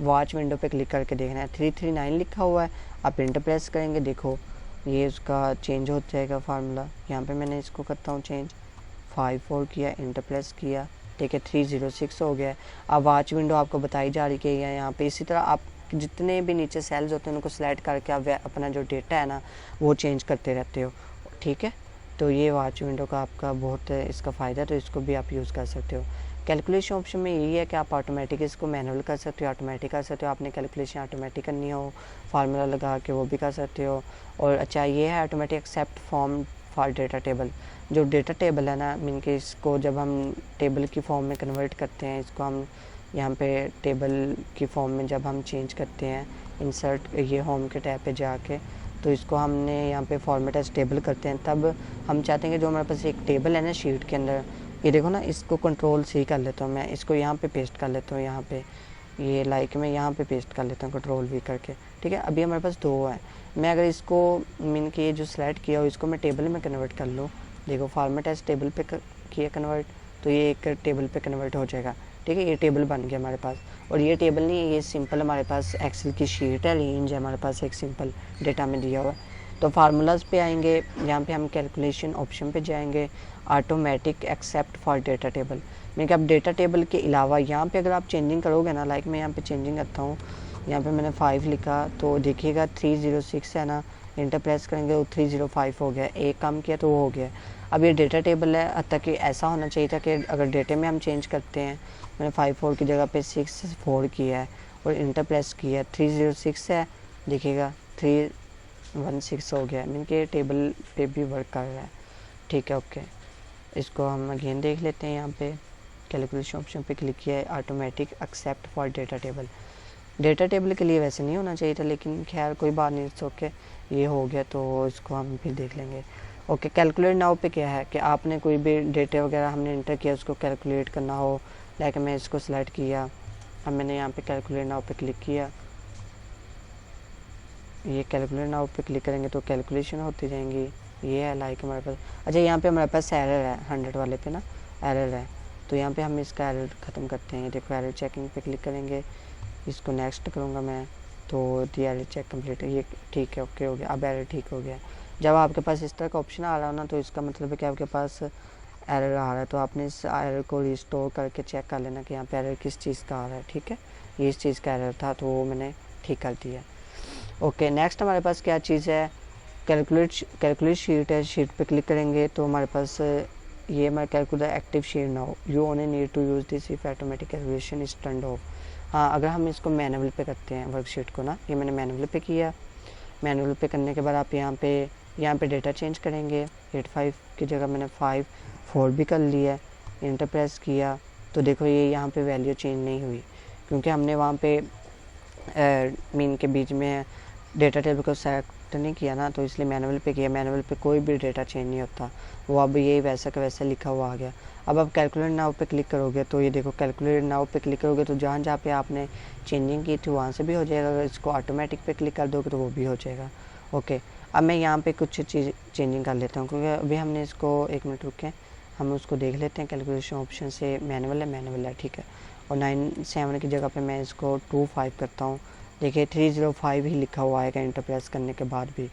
वॉच विंडो पे क्लिक करके देखना है। 339 लिखा हुआ है, आप इंटर प्रेस करेंगे, देखो ये उसका चेंज हो जाएगा फार्मूला। यहाँ पे मैंने इसको करता हूँ चेंज, 54 किया, इंटर प्रेस किया, ठीक है 306 हो गया है। अब वॉच विंडो आपको बताई जा रही है यहाँ पे। इसी तरह आप जितने भी नीचे सेल्स होते हैं उनको सेलेक्ट करके आप अपना जो डेटा है ना वो चेंज करते रहते हो, ठीक है। तो ये वॉच विंडो का आपका बहुत इसका फ़ायदा, तो इसको भी आप यूज़ कर सकते हो। कैलकुलेशन ऑप्शन में यही है कि आप ऑटोमेटिक इसको मैनुअल कर सकते हो, ऑटोमेटिक कर सकते हो। आपने कैलकुलेशन ऑटोमेटिक करनी हो फार्मूला लगा के, वो भी कर सकते हो। और अच्छा ये है automatic except form for data table. जो डेटा टेबल है ना, मीन के इसको जब हम टेबल की फॉर्म में कन्वर्ट करते हैं, इसको हम यहाँ पे टेबल की फॉर्म में जब हम चेंज करते हैं, इंसर्ट ये होम के टैब पे जाके, तो इसको हमने यहाँ पे फॉर्मेट एज टेबल करते हैं। तब हम चाहते हैं कि जो हमारे पास एक टेबल है ना शीट के अंदर, ये देखो ना, इसको कंट्रोल सी कर लेता हूँ मैं, इसको यहाँ पे पेस्ट कर लेता हूँ, यहाँ पे ये लाइक मैं यहाँ पे पेस्ट कर लेता हूँ कंट्रोल वी करके, ठीक है। अभी हमारे पास 2 है। मैं अगर इसको मीन के ये जो सेलेक्ट किया हो इसको मैं टेबल में कन्वर्ट कर लूँ, देखो फॉर्मेट एज टेबल पे किया कन्वर्ट, तो ये एक टेबल पे कन्वर्ट हो जाएगा, ठीक है। ये टेबल बन गया हमारे पास। और ये टेबल नहीं है, ये सिंपल हमारे पास एक्सेल की शीट है, रेंज है हमारे पास, एक सिंपल डेटा में दिया हुआ है। तो फार्मूलाज पे आएंगे, यहाँ पे हम कैलकुलेशन ऑप्शन पे जाएंगे, automatic except for data table. मैं कि आप डेटा टेबल के अलावा यहाँ पे अगर आप चेंजिंग करोगे ना, लाइक मैं यहाँ पे चेंजिंग करता हूँ, यहाँ पे मैंने 5 लिखा, तो देखिएगा 306 है ना, इंटर प्रेस करेंगे वो 305 हो गया, एक काम किया तो वो हो गया। अब ये डेटा टेबल है, हद तक कि ऐसा होना चाहिए था कि अगर डेटे में हम चेंज करते हैं, मैंने 54 की जगह पे 64 किया है और इंटर प्रेस किया, 306 है, देखिएगा 316 हो गया, मीन के टेबल पे भी वर्क कर रहा है, ठीक है। ओके, इसको हम अगेन देख लेते हैं। यहाँ पे कैलकुलेशन ऑप्शन पे क्लिक किया है, automatic except for data table. Data table के लिए वैसे नहीं होना चाहिए था, लेकिन खैर कोई बात नहीं, ओके ये हो गया, तो इसको हम फिर देख लेंगे। ओके, कैलकुलेट नाउ पे क्या है कि आपने कोई भी डेटा वगैरह हमने इंटर किया उसको कैलकुलेट करना हो, लाइक मैं इसको सेलेक्ट किया, अब मैंने यहाँ पे कैलकुलेट नाउ पे क्लिक किया, ये कैलकुलेट नाउ पे क्लिक करेंगे तो कैलकुलेशन होती जाएंगी। ये है लाइक हमारे पास। अच्छा, यहाँ पे हमारे पास एरर है, 100 वाले पे ना एरर है, तो यहाँ पे हम इसका एरर ख़त्म करते हैं। देखो एरर चेकिंग पे क्लिक करेंगे, इसको नेक्स्ट करूँगा मैं, तो दी एरर चेक कम्प्लीट, ये ठीक है, ओके हो गया। अब एरर ठीक हो गया। जब आपके पास इस तरह का ऑप्शन आ रहा हो ना, तो इसका मतलब है कि आपके पास एरर आ रहा है, तो आपने इस एरर को रिस्टोर करके चेक कर लेना कि यहाँ पे एरर किस चीज़ का आ रहा है, ठीक है। ये इस चीज़ का एरर था, तो वो मैंने ठीक कर दिया। ओके, नेक्स्ट हमारे पास क्या चीज़ है, कैलकुलेट शीट है। शीट पे क्लिक करेंगे तो हमारे पास ये हमारा कैलकुलेट एक्टिव शीट ना हो, you only need to use this if automatic calculation is turned off. हाँ, अगर हम इसको मैनुअल पे करते हैं वर्कशीट को ना, ये मैंने मैनुअल पे किया। मैनुअल पे करने के बाद आप यहाँ पे डेटा चेंज करेंगे, 85 की जगह मैंने 54 भी कर लिया, इंटर प्रेस किया, तो देखो ये यहाँ पे वैल्यू चेंज नहीं हुई, क्योंकि हमने वहाँ पे मीन के बीच में डेटा टेबल को सेलेक्ट नहीं किया ना, तो इसलिए मैनुअल पे किया। मैनुअल पे कोई भी डेटा चेंज नहीं होता, वो अब ये वैसा का वैसा लिखा हुआ आ गया। अब आप कैलकुलेट नाउ पे क्लिक करोगे तो ये देखो कैलकुलेट नाउ पे क्लिक करोगे तो जहाँ पे आपने चेंजिंग की थी वहाँ से भी हो जाएगा। अगर इसको ऑटोमेटिक पे क्लिक कर दोगे तो वो भी हो जाएगा। ओके, अब मैं यहाँ पे कुछ चीज़ चेंजिंग कर लेता हूँ, क्योंकि अभी हमने इसको 1 मिनट रुके, हम उसको देख लेते हैं। कैलकुलेशन ऑप्शन से मैनुअल है, ठीक है। और 97 की जगह पे मैं इसको 25 करता हूँ। देखिए 305 ही लिखा हुआ आएगा इंटर प्रेस करने के बाद भी,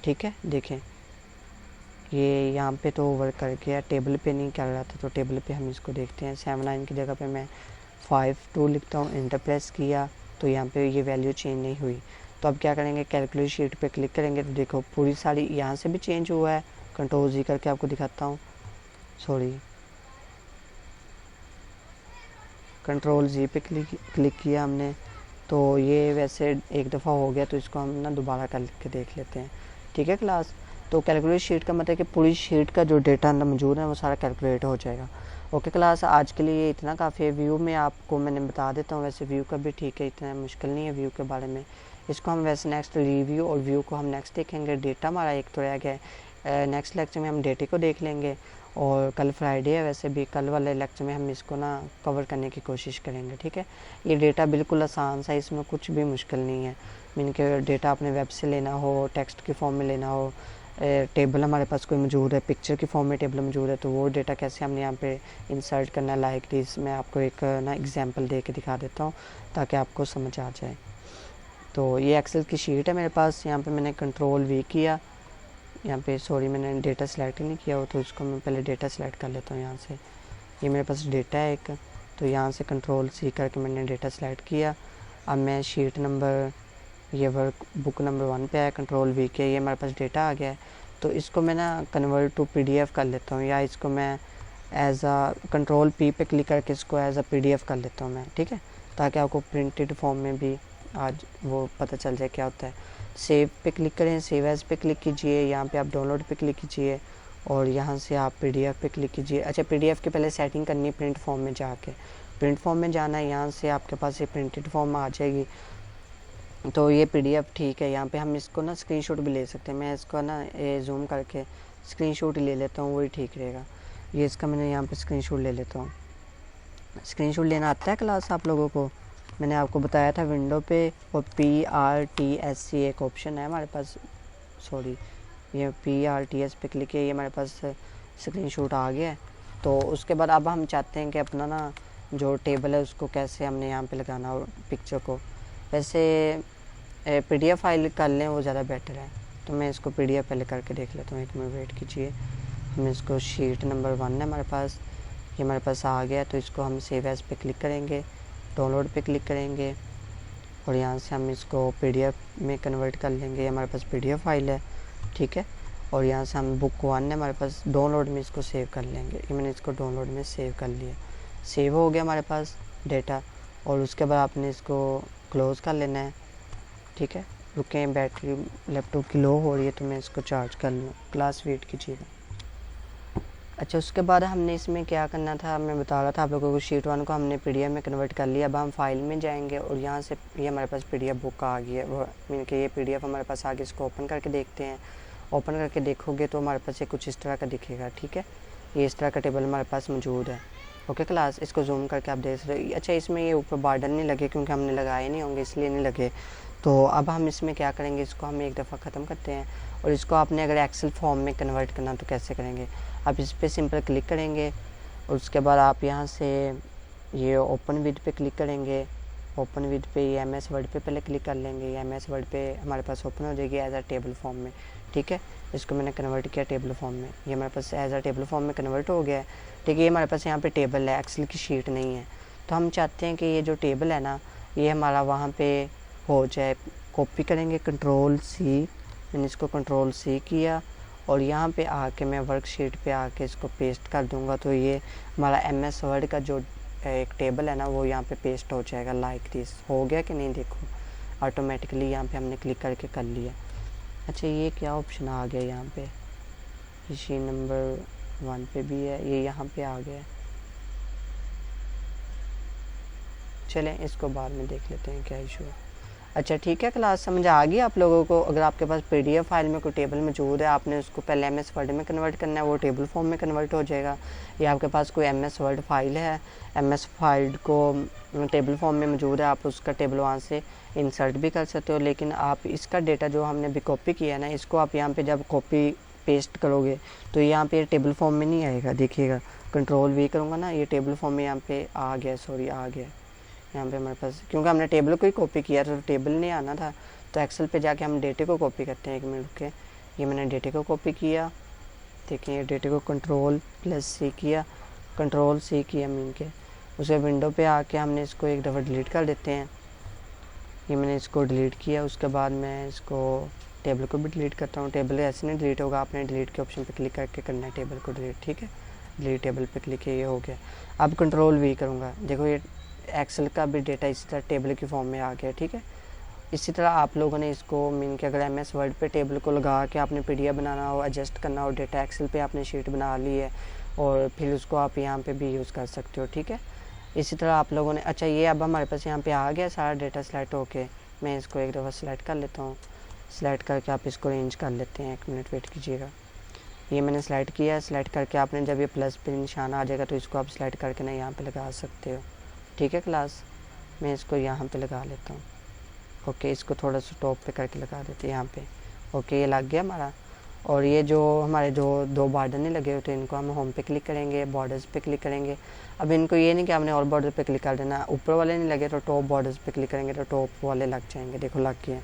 ठीक है। देखें ये यहाँ पे तो वर्क कर गया, टेबल पे नहीं कर रहा था, तो टेबल पे हम इसको देखते हैं। 79 की जगह पे मैं 52 लिखता हूँ, इंटर प्रेस किया, तो यहाँ पे ये वैल्यू चेंज नहीं हुई। तो अब क्या करेंगे, कैलकुलेट शीट पे क्लिक करेंगे, तो देखो पूरी सारी यहाँ से भी चेंज हुआ है। कंट्रोल जी करके आपको दिखाता हूँ, सॉरी, कंट्रोल जी पे क्लिक किया हमने, तो ये वैसे एक दफ़ा हो गया, तो इसको हम ना दोबारा करके देख लेते हैं, ठीक है क्लास। तो कैलकुलेट शीट का मतलब है कि पूरी शीट का जो डेटा अंदर मौजूद है वो सारा कैलकुलेट हो जाएगा। ओके क्लास, आज के लिए इतना काफ़ी है। व्यू में आपको मैंने बता देता हूँ, वैसे व्यू का भी ठीक है, इतना मुश्किल नहीं है व्यू के बारे में। इसको हम वैसे नेक्स्ट रिव्यू और व्यू को हम नेक्स्ट देखेंगे। डेटा हमारा एक तो रह गया है, नेक्स्ट लेक्चर में हम डेटे को देख लेंगे। और कल फ्राइडे है, वैसे भी कल वाले लेक्चर में हम इसको ना कवर करने की कोशिश करेंगे, ठीक है। ये डेटा बिल्कुल आसान सा, इसमें कुछ भी मुश्किल नहीं है। मीन के डेटा अपने वेब से लेना हो, टेक्स्ट के फॉर्म में लेना हो, टेबल हमारे पास कोई मौजूद है, पिक्चर की फॉर्म में टेबल मौजूद है, तो वो डेटा कैसे हमने यहाँ पे इंसर्ट करना है लाइक दिस। मैं आपको एक ना एग्जांपल दे के दिखा देता हूँ ताकि आपको समझ आ जाए। तो ये एक्सेल की शीट है मेरे पास, यहाँ पे मैंने कंट्रोल वी किया, यहाँ पे सॉरी मैंने डेटा सेलेक्ट नहीं किया हो, तो इसको मैं पहले डेटा सेलेक्ट कर लेता हूँ यहाँ से। ये मेरे पास डेटा है एक, तो यहाँ से कंट्रोल सी करके मैंने डेटा सेलेक्ट किया। अब मैं शीट नंबर, ये वर्क बुक नंबर 1 पे आया, कंट्रोल वी के, ये हमारे पास डेटा आ गया है। तो इसको मैं ना कन्वर्ट टू पीडीएफ कर लेता हूँ, या इसको मैं एज अ कंट्रोल पी पे क्लिक करके इसको एज अ पीडीएफ कर लेता हूँ मैं, ठीक है, ताकि आपको प्रिंटेड फॉर्म में भी आज वो पता चल जाए क्या होता है। सेव पे क्लिक करें, सेव एज पे क्लिक कीजिए, यहाँ पे आप डाउनलोड पे क्लिक कीजिए और यहाँ से आप पीडीएफ पे क्लिक कीजिए। अच्छा, पीडीएफ की पहले सेटिंग करनी है प्रिंट फॉर्म में जाके, प्रिंट फॉर्म में जाना है, यहाँ से आपके पास ये प्रिंटेड फॉर्म आ जाएगी। तो ये पीडीएफ ठीक है, यहाँ पे हम इसको ना स्क्रीनशॉट भी ले सकते हैं। मैं इसको ना जूम करके स्क्रीनशॉट ले लेता हूँ, वही ठीक रहेगा। ये इसका मैंने यहाँ पे स्क्रीनशॉट ले लेता हूँ। स्क्रीनशॉट लेना आता है क्लास आप लोगों को? मैंने आपको बताया था विंडो पे, और PRTSC एक ऑप्शन है हमारे पास, सॉरी ये PRTS पे क्लिक किया, ये हमारे पास स्क्रीनशॉट आ गया है। तो उसके बाद अब हम चाहते हैं कि अपना ना जो टेबल है उसको कैसे हमने यहाँ पे लगाना हो पिक्चर को। वैसे PDF फाइल कर लें वो ज़्यादा बेटर है, तो मैं इसको PDF पहले करके देख लेता हूँ, एक मिनट वेट कीजिए। हम इसको शीट नंबर 1 है हमारे पास, ये हमारे पास आ गया, तो इसको हम सेव एज पे क्लिक करेंगे, डाउनलोड पे क्लिक करेंगे और यहाँ से हम इसको PDF में कन्वर्ट कर लेंगे। हमारे पास PDF फाइल है, ठीक है, और यहाँ से हम बुक 1 है हमारे पास, डाउनलोड में इसको सेव कर लेंगे। ये मैंने इसको डाउनलोड में सेव कर लिया, सेव हो गया हमारे पास डेटा। और उसके बाद आपने इसको क्लोज़ कर लेना है, ठीक है। रुकें, बैटरी लैपटॉप की लो हो रही है तो मैं इसको चार्ज कर लूँ, क्लास वेट कीजिएगा। अच्छा, उसके बाद हमने इसमें क्या करना था, मैं बता रहा था आप लोगों को, शीट 1 को हमने PDF में कन्वर्ट कर लिया। अब हम फाइल में जाएंगे और यहाँ से ये हमारे पास PDF बुक आ गई है, वो मीन के ये PDF हमारे पास आ गई। इसको ओपन करके देखते हैं। ओपन करके देखोगे तो हमारे पास ये कुछ इस तरह का दिखेगा, ठीक है। ये इस तरह का टेबल हमारे पास मौजूद है। ओके क्लास, इसको जूम करके आप देख रहे हो। अच्छा, इसमें ये ऊपर बॉर्डर नहीं लगे क्योंकि हमने लगाए नहीं होंगे, इसलिए नहीं लगे। तो अब हम इसमें क्या करेंगे, इसको हम एक दफ़ा ख़त्म करते हैं। और इसको आपने अगर एक्सेल फॉर्म में कन्वर्ट करना तो कैसे करेंगे, आप इस पर सिंपल क्लिक करेंगे और उसके बाद आप यहाँ से ये ओपन विद पे क्लिक करेंगे। ओपन विद पे ये MS वर्ड पे पहले क्लिक कर लेंगे। ये MS वर्ड पे हमारे पास ओपन हो जाएगी एज अ टेबल फॉर्म में, ठीक है। इसको मैंने कन्वर्ट किया टेबल फॉर्म में, ये हमारे पास एज अ टेबल फॉर्म में कन्वर्ट हो गया है, ठीक है। ये हमारे पास यहाँ पे टेबल है, एक्सेल की शीट नहीं है। तो हम चाहते हैं कि ये जो टेबल है ना, ये हमारा वहाँ पे हो जाए। कॉपी करेंगे, कंट्रोल C, मैंने इसको कंट्रोल C किया और यहाँ पे आके मैं वर्कशीट पे आके इसको पेस्ट कर दूँगा। तो ये हमारा MS वर्ड का जो एक टेबल है ना, वो यहाँ पे पेस्ट हो जाएगा लाइक दिस। हो गया कि नहीं, देखो ऑटोमेटिकली यहाँ पे हमने क्लिक करके कर लिया। अच्छा, ये क्या ऑप्शन आ गया यहाँ पे, शीट नंबर 1 पे भी है, ये यहाँ पे आ गया। चलें इसको बाद में देख लेते हैं क्या इशू है। अच्छा ठीक है, क्लास समझ आ गई आप लोगों को। अगर आपके पास PDF फाइल में कोई टेबल मौजूद है, आपने उसको पहले MS वर्ड में कन्वर्ट करना है, वो टेबल फॉर्म में कन्वर्ट हो जाएगा। या आपके पास कोई MS वर्ड फाइल है, MS फाइल को टेबल फॉर्म में मौजूद है, आप उसका टेबल वहाँ से इंसर्ट भी कर सकते हो। लेकिन आप इसका डेटा जो हमने भी कॉपी किया है ना, इसको आप यहाँ पर जब कॉपी पेस्ट करोगे तो यहाँ पे टेबल फॉर्म में नहीं आएगा। देखिएगा, कंट्रोल V करूँगा ना, ये टेबल फॉर्म में यहाँ पे आ गया, सॉरी आ गया यहाँ पे हमारे पास, क्योंकि हमने टेबल को ही कॉपी किया था तो टेबल नहीं आना था। तो एक्सेल पे जाके हम डेटे को कॉपी करते हैं। एक मिनट के, ये मैंने डेटे को कॉपी किया, देखिए ये डेटे को कंट्रोल+C किया, कंट्रोल C किया मीन के। उसे विंडो पे आके हमने इसको एक दफ़ा डिलीट कर देते हैं। ये मैंने इसको डिलीट किया। उसके बाद मैं इसको टेबल को भी डिलीट करता हूँ। टेबल ऐसे नहीं डिलीट होगा, आपने डिलीट के ऑप्शन पर क्लिक करके करना है टेबल को डिलीट, ठीक है। डिलीट टेबल पर क्लिक किया, ये हो गया। अब कंट्रोल V करूँगा, देखो ये एक्सेल का भी डेटा इसी तरह टेबल की फॉर्म में आ गया, ठीक है। इसी तरह आप लोगों ने इसको मीन के अगर MS वर्ड पे टेबल को लगा के आपने PDF बनाना हो, एडजस्ट करना हो, डेटा एक्सेल पे आपने शीट बना ली है और फिर उसको आप यहाँ पे भी यूज़ कर सकते हो, ठीक है। इसी तरह आप लोगों ने, अच्छा ये अब हमारे पास यहाँ पे आ गया सारा डेटा सेलेक्ट होके। मैं इसको एक दफ़ा सेलेक्ट कर लेता हूँ। सेलेक्ट करके आप इसको अरेंज कर लेते हैं, एक मिनट वेट कीजिएगा। ये मैंने सेलेक्ट किया है। सेलेक्ट करके आपने जब ये प्लस पे निशान आ जाएगा तो इसको आप सेलेक्ट करके ना यहाँ पे लगा सकते हो, ठीक है क्लास। मैं इसको यहाँ पे लगा लेता हूँ। ओके, इसको थोड़ा सा टॉप पे करके लगा देते हैं यहाँ पे। ओके, ये लग गया हमारा। और ये जो हमारे जो 2 बॉर्डर नहीं लगे होते इनको हम होम पे क्लिक करेंगे, बॉर्डर्स पे क्लिक करेंगे। अब इनको ये नहीं कि आपने ऑल बॉर्डर पे क्लिक कर देना, ऊपर वाले नहीं लगे तो टॉप बॉर्डर्स पे क्लिक करेंगे तो टॉप वाले लग जाएंगे। देखो लग गए,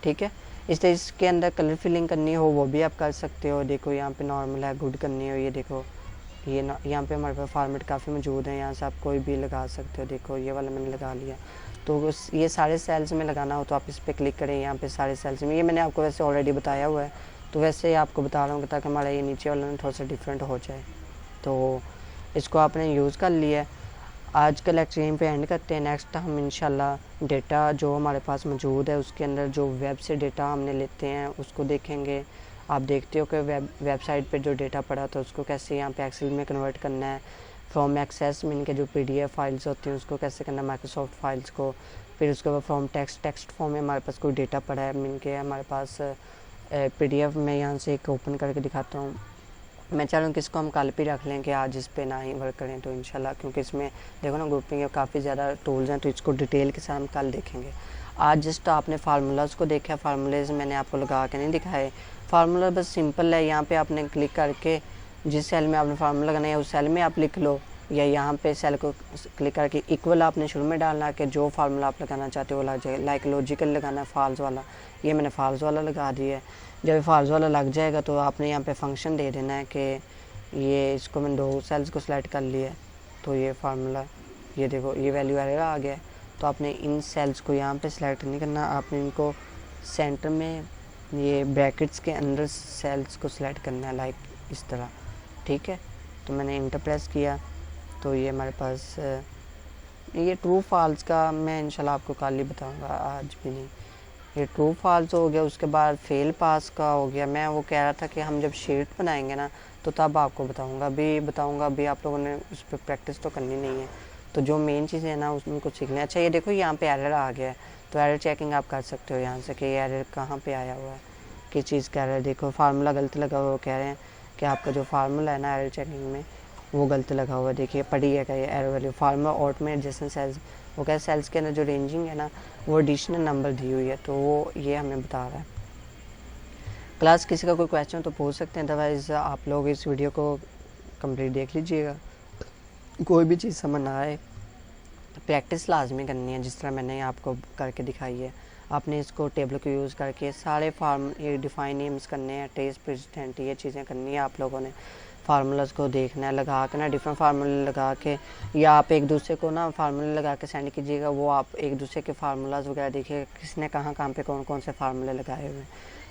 ठीक है। इसलिए इसके अंदर कलर फिलिंग करनी हो वो भी आप कर सकते हो। देखो यहाँ पे नॉर्मल है, गुड करनी हो, ये देखो ये यहाँ पे हमारे पास फॉर्मेट काफ़ी मौजूद है, यहाँ से आप कोई भी लगा सकते हो। देखो ये वाला मैंने लगा लिया। तो ये सारे सेल्स में लगाना हो तो आप इस पर क्लिक करें, यहाँ पे सारे सेल्स में। ये मैंने आपको वैसे ऑलरेडी बताया हुआ है, तो वैसे ही आपको बता रहा हूँ ताकि हमारा ये नीचे वाला थोड़ा सा डिफरेंट हो जाए। तो इसको आपने यूज़ कर लिया है। आज का लेक्चर यहीं पे एंड करते हैं। नेक्स्ट हम इंशाल्लाह डेटा जो हमारे पास मौजूद है उसके अंदर जो वेब से डेटा हमने लेते हैं उसको देखेंगे। आप देखते हो कि वेबसाइट पे जो डेटा पड़ा तो उसको कैसे यहाँ पे एक्सेल में कन्वर्ट करना है। फ्रॉम एक्सेस मीन के जो PDF फाइल्स होती हैं उसको कैसे करना है माइक्रोसॉफ्ट फाइल्स को। फिर उसके बाद फ्रॉम टेक्स्ट फॉर्म में हमारे पास कोई डेटा पड़ा है मीन के हमारे पास PDF में यहाँ से एक ओपन करके दिखाता हूँ। मैं चाह रहा हूँ कि इसको हम कल भी रख लें कि आज इस पे ना ही वर्क करें तो इंशाल्लाह, क्योंकि इसमें देखो ना ग्रुपिंग है, काफ़ी ज़्यादा टूल्स हैं, तो इसको डिटेल के साथ हम कल देखेंगे। आज जस्ट आपने फार्मूलाज़ को देखा, फार्मूलेज मैंने आपको लगा के नहीं दिखाए। फार्मूला बस सिंपल है, यहाँ पे आपने क्लिक करके जिस सेल में आपने फार्मूला लगाना है उस सेल में आप लिख लो, या यहाँ पे सेल को क्लिक करके इक्वल आपने शुरू में डालना कि जो फार्मूला आप लगाना चाहते हो वो लग जाए। लाइक लॉजिकल लगाना है फॉल्स वाला, ये मैंने फॉल्स वाला लगा दिया है। जब फॉल्स वाला लग जाएगा तो आपने यहाँ पे फंक्शन दे देना है कि ये इसको मैंने 2 सेल्स को सिलेक्ट कर लिया है तो ये फार्मूला, ये देखो ये वैल्यू एरर आ गया। तो आपने इन सेल्स को यहाँ पे सिलेक्ट नहीं करना, आपने इनको सेंटर में ये ब्रैकेट्स के अंदर सेल्स को सिलेक्ट करना है, लाइक इस तरह, ठीक है। तो मैंने इंटर प्रेस किया तो ये हमारे पास ये ट्रू फॉल्स का मैं इंशाल्लाह आपको कल ही बताऊंगा, आज भी नहीं। ये ट्रू फॉल्स हो गया, उसके बाद फेल पास का हो गया। मैं वो कह रहा था कि हम जब शीट बनाएंगे ना तो तब आपको बताऊंगा, अभी आप लोगों ने उस पर प्रैक्टिस तो करनी नहीं है। तो जो मेन चीज़ें हैं ना उनको सीखना है। अच्छा ये देखो यहाँ पे एरर आ गया है, तो एरर चेकिंग आप कर सकते हो यहाँ से कि ये एरर कहाँ पे आया हुआ है, किस चीज़ का एरर। देखो फार्मूला गलत लगा हुआ, कह रहे हैं कि आपका जो फार्मूला है ना एरर चेकिंग में वो गलत लगा हुआ है। देखिए पड़ी है क्या ये error value, formula automate adjacent sales, वो क्या सेल्स के अंदर जो रेंजिंग है ना वो एडिशनल नंबर दी हुई है, तो वो ये हमें बता रहा है। क्लास किसी का कोई क्वेश्चन तो पूछ सकते हैं, अदरवाइज़ आप लोग इस वीडियो को कंप्लीट देख लीजिएगा। कोई भी चीज़ समझ ना आए प्रैक्टिस लाजमी करनी है, जिस तरह मैंने आपको करके दिखाई है। आपने इसको टेबल को यूज़ करके सारे ये डिफाइन नेम्स करने हैं, ट्रेस प्रेसिडेंट, ये चीज़ें करनी है आप लोगों ने। फार्मूलाज को देखना है, लगा के ना डिफरेंट फार्मूले लगा के, या आप एक दूसरे को ना फार्मूले लगा के सेंड कीजिएगा, वो आप एक दूसरे के फार्मूलाज वगैरह देखिए किसने कहाँ पे कौन कौन से फार्मूले लगाए हुए हैं,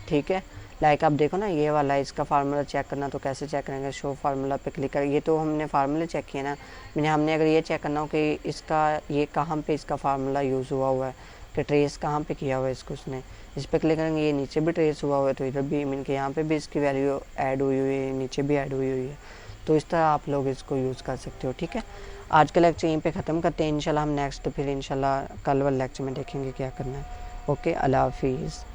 ठीक है। लाइक आप देखो ना ये वाला इसका फार्मूला चेक करना, तो कैसे चेक करेंगे, शो फार्मूला पे क्लिक कर, ये तो हमने फार्मूले चेक किए ना। हमने अगर ये चेक करना हो कि इसका ये कहाँ पे इसका फार्मूला यूज़ हुआ है कि ट्रेस कहाँ पे किया हुआ है इसको उसने, इस पर क्लिक करेंगे, ये नीचे भी ट्रेस हुआ है तो इधर भी मीन के यहाँ पे भी इसकी वैल्यू ऐड हुई हुई है, नीचे भी ऐड हुई हुई है। तो इस तरह आप लोग इसको यूज़ कर सकते हो, ठीक है। आज का लेक्चर यहीं पे ख़त्म करते हैं। इंशाल्लाह हम नेक्स्ट फिर इंशाल्लाह कल वाले लेक्चर में देखेंगे क्या करना है। ओके, अल्लाह हाफिज़।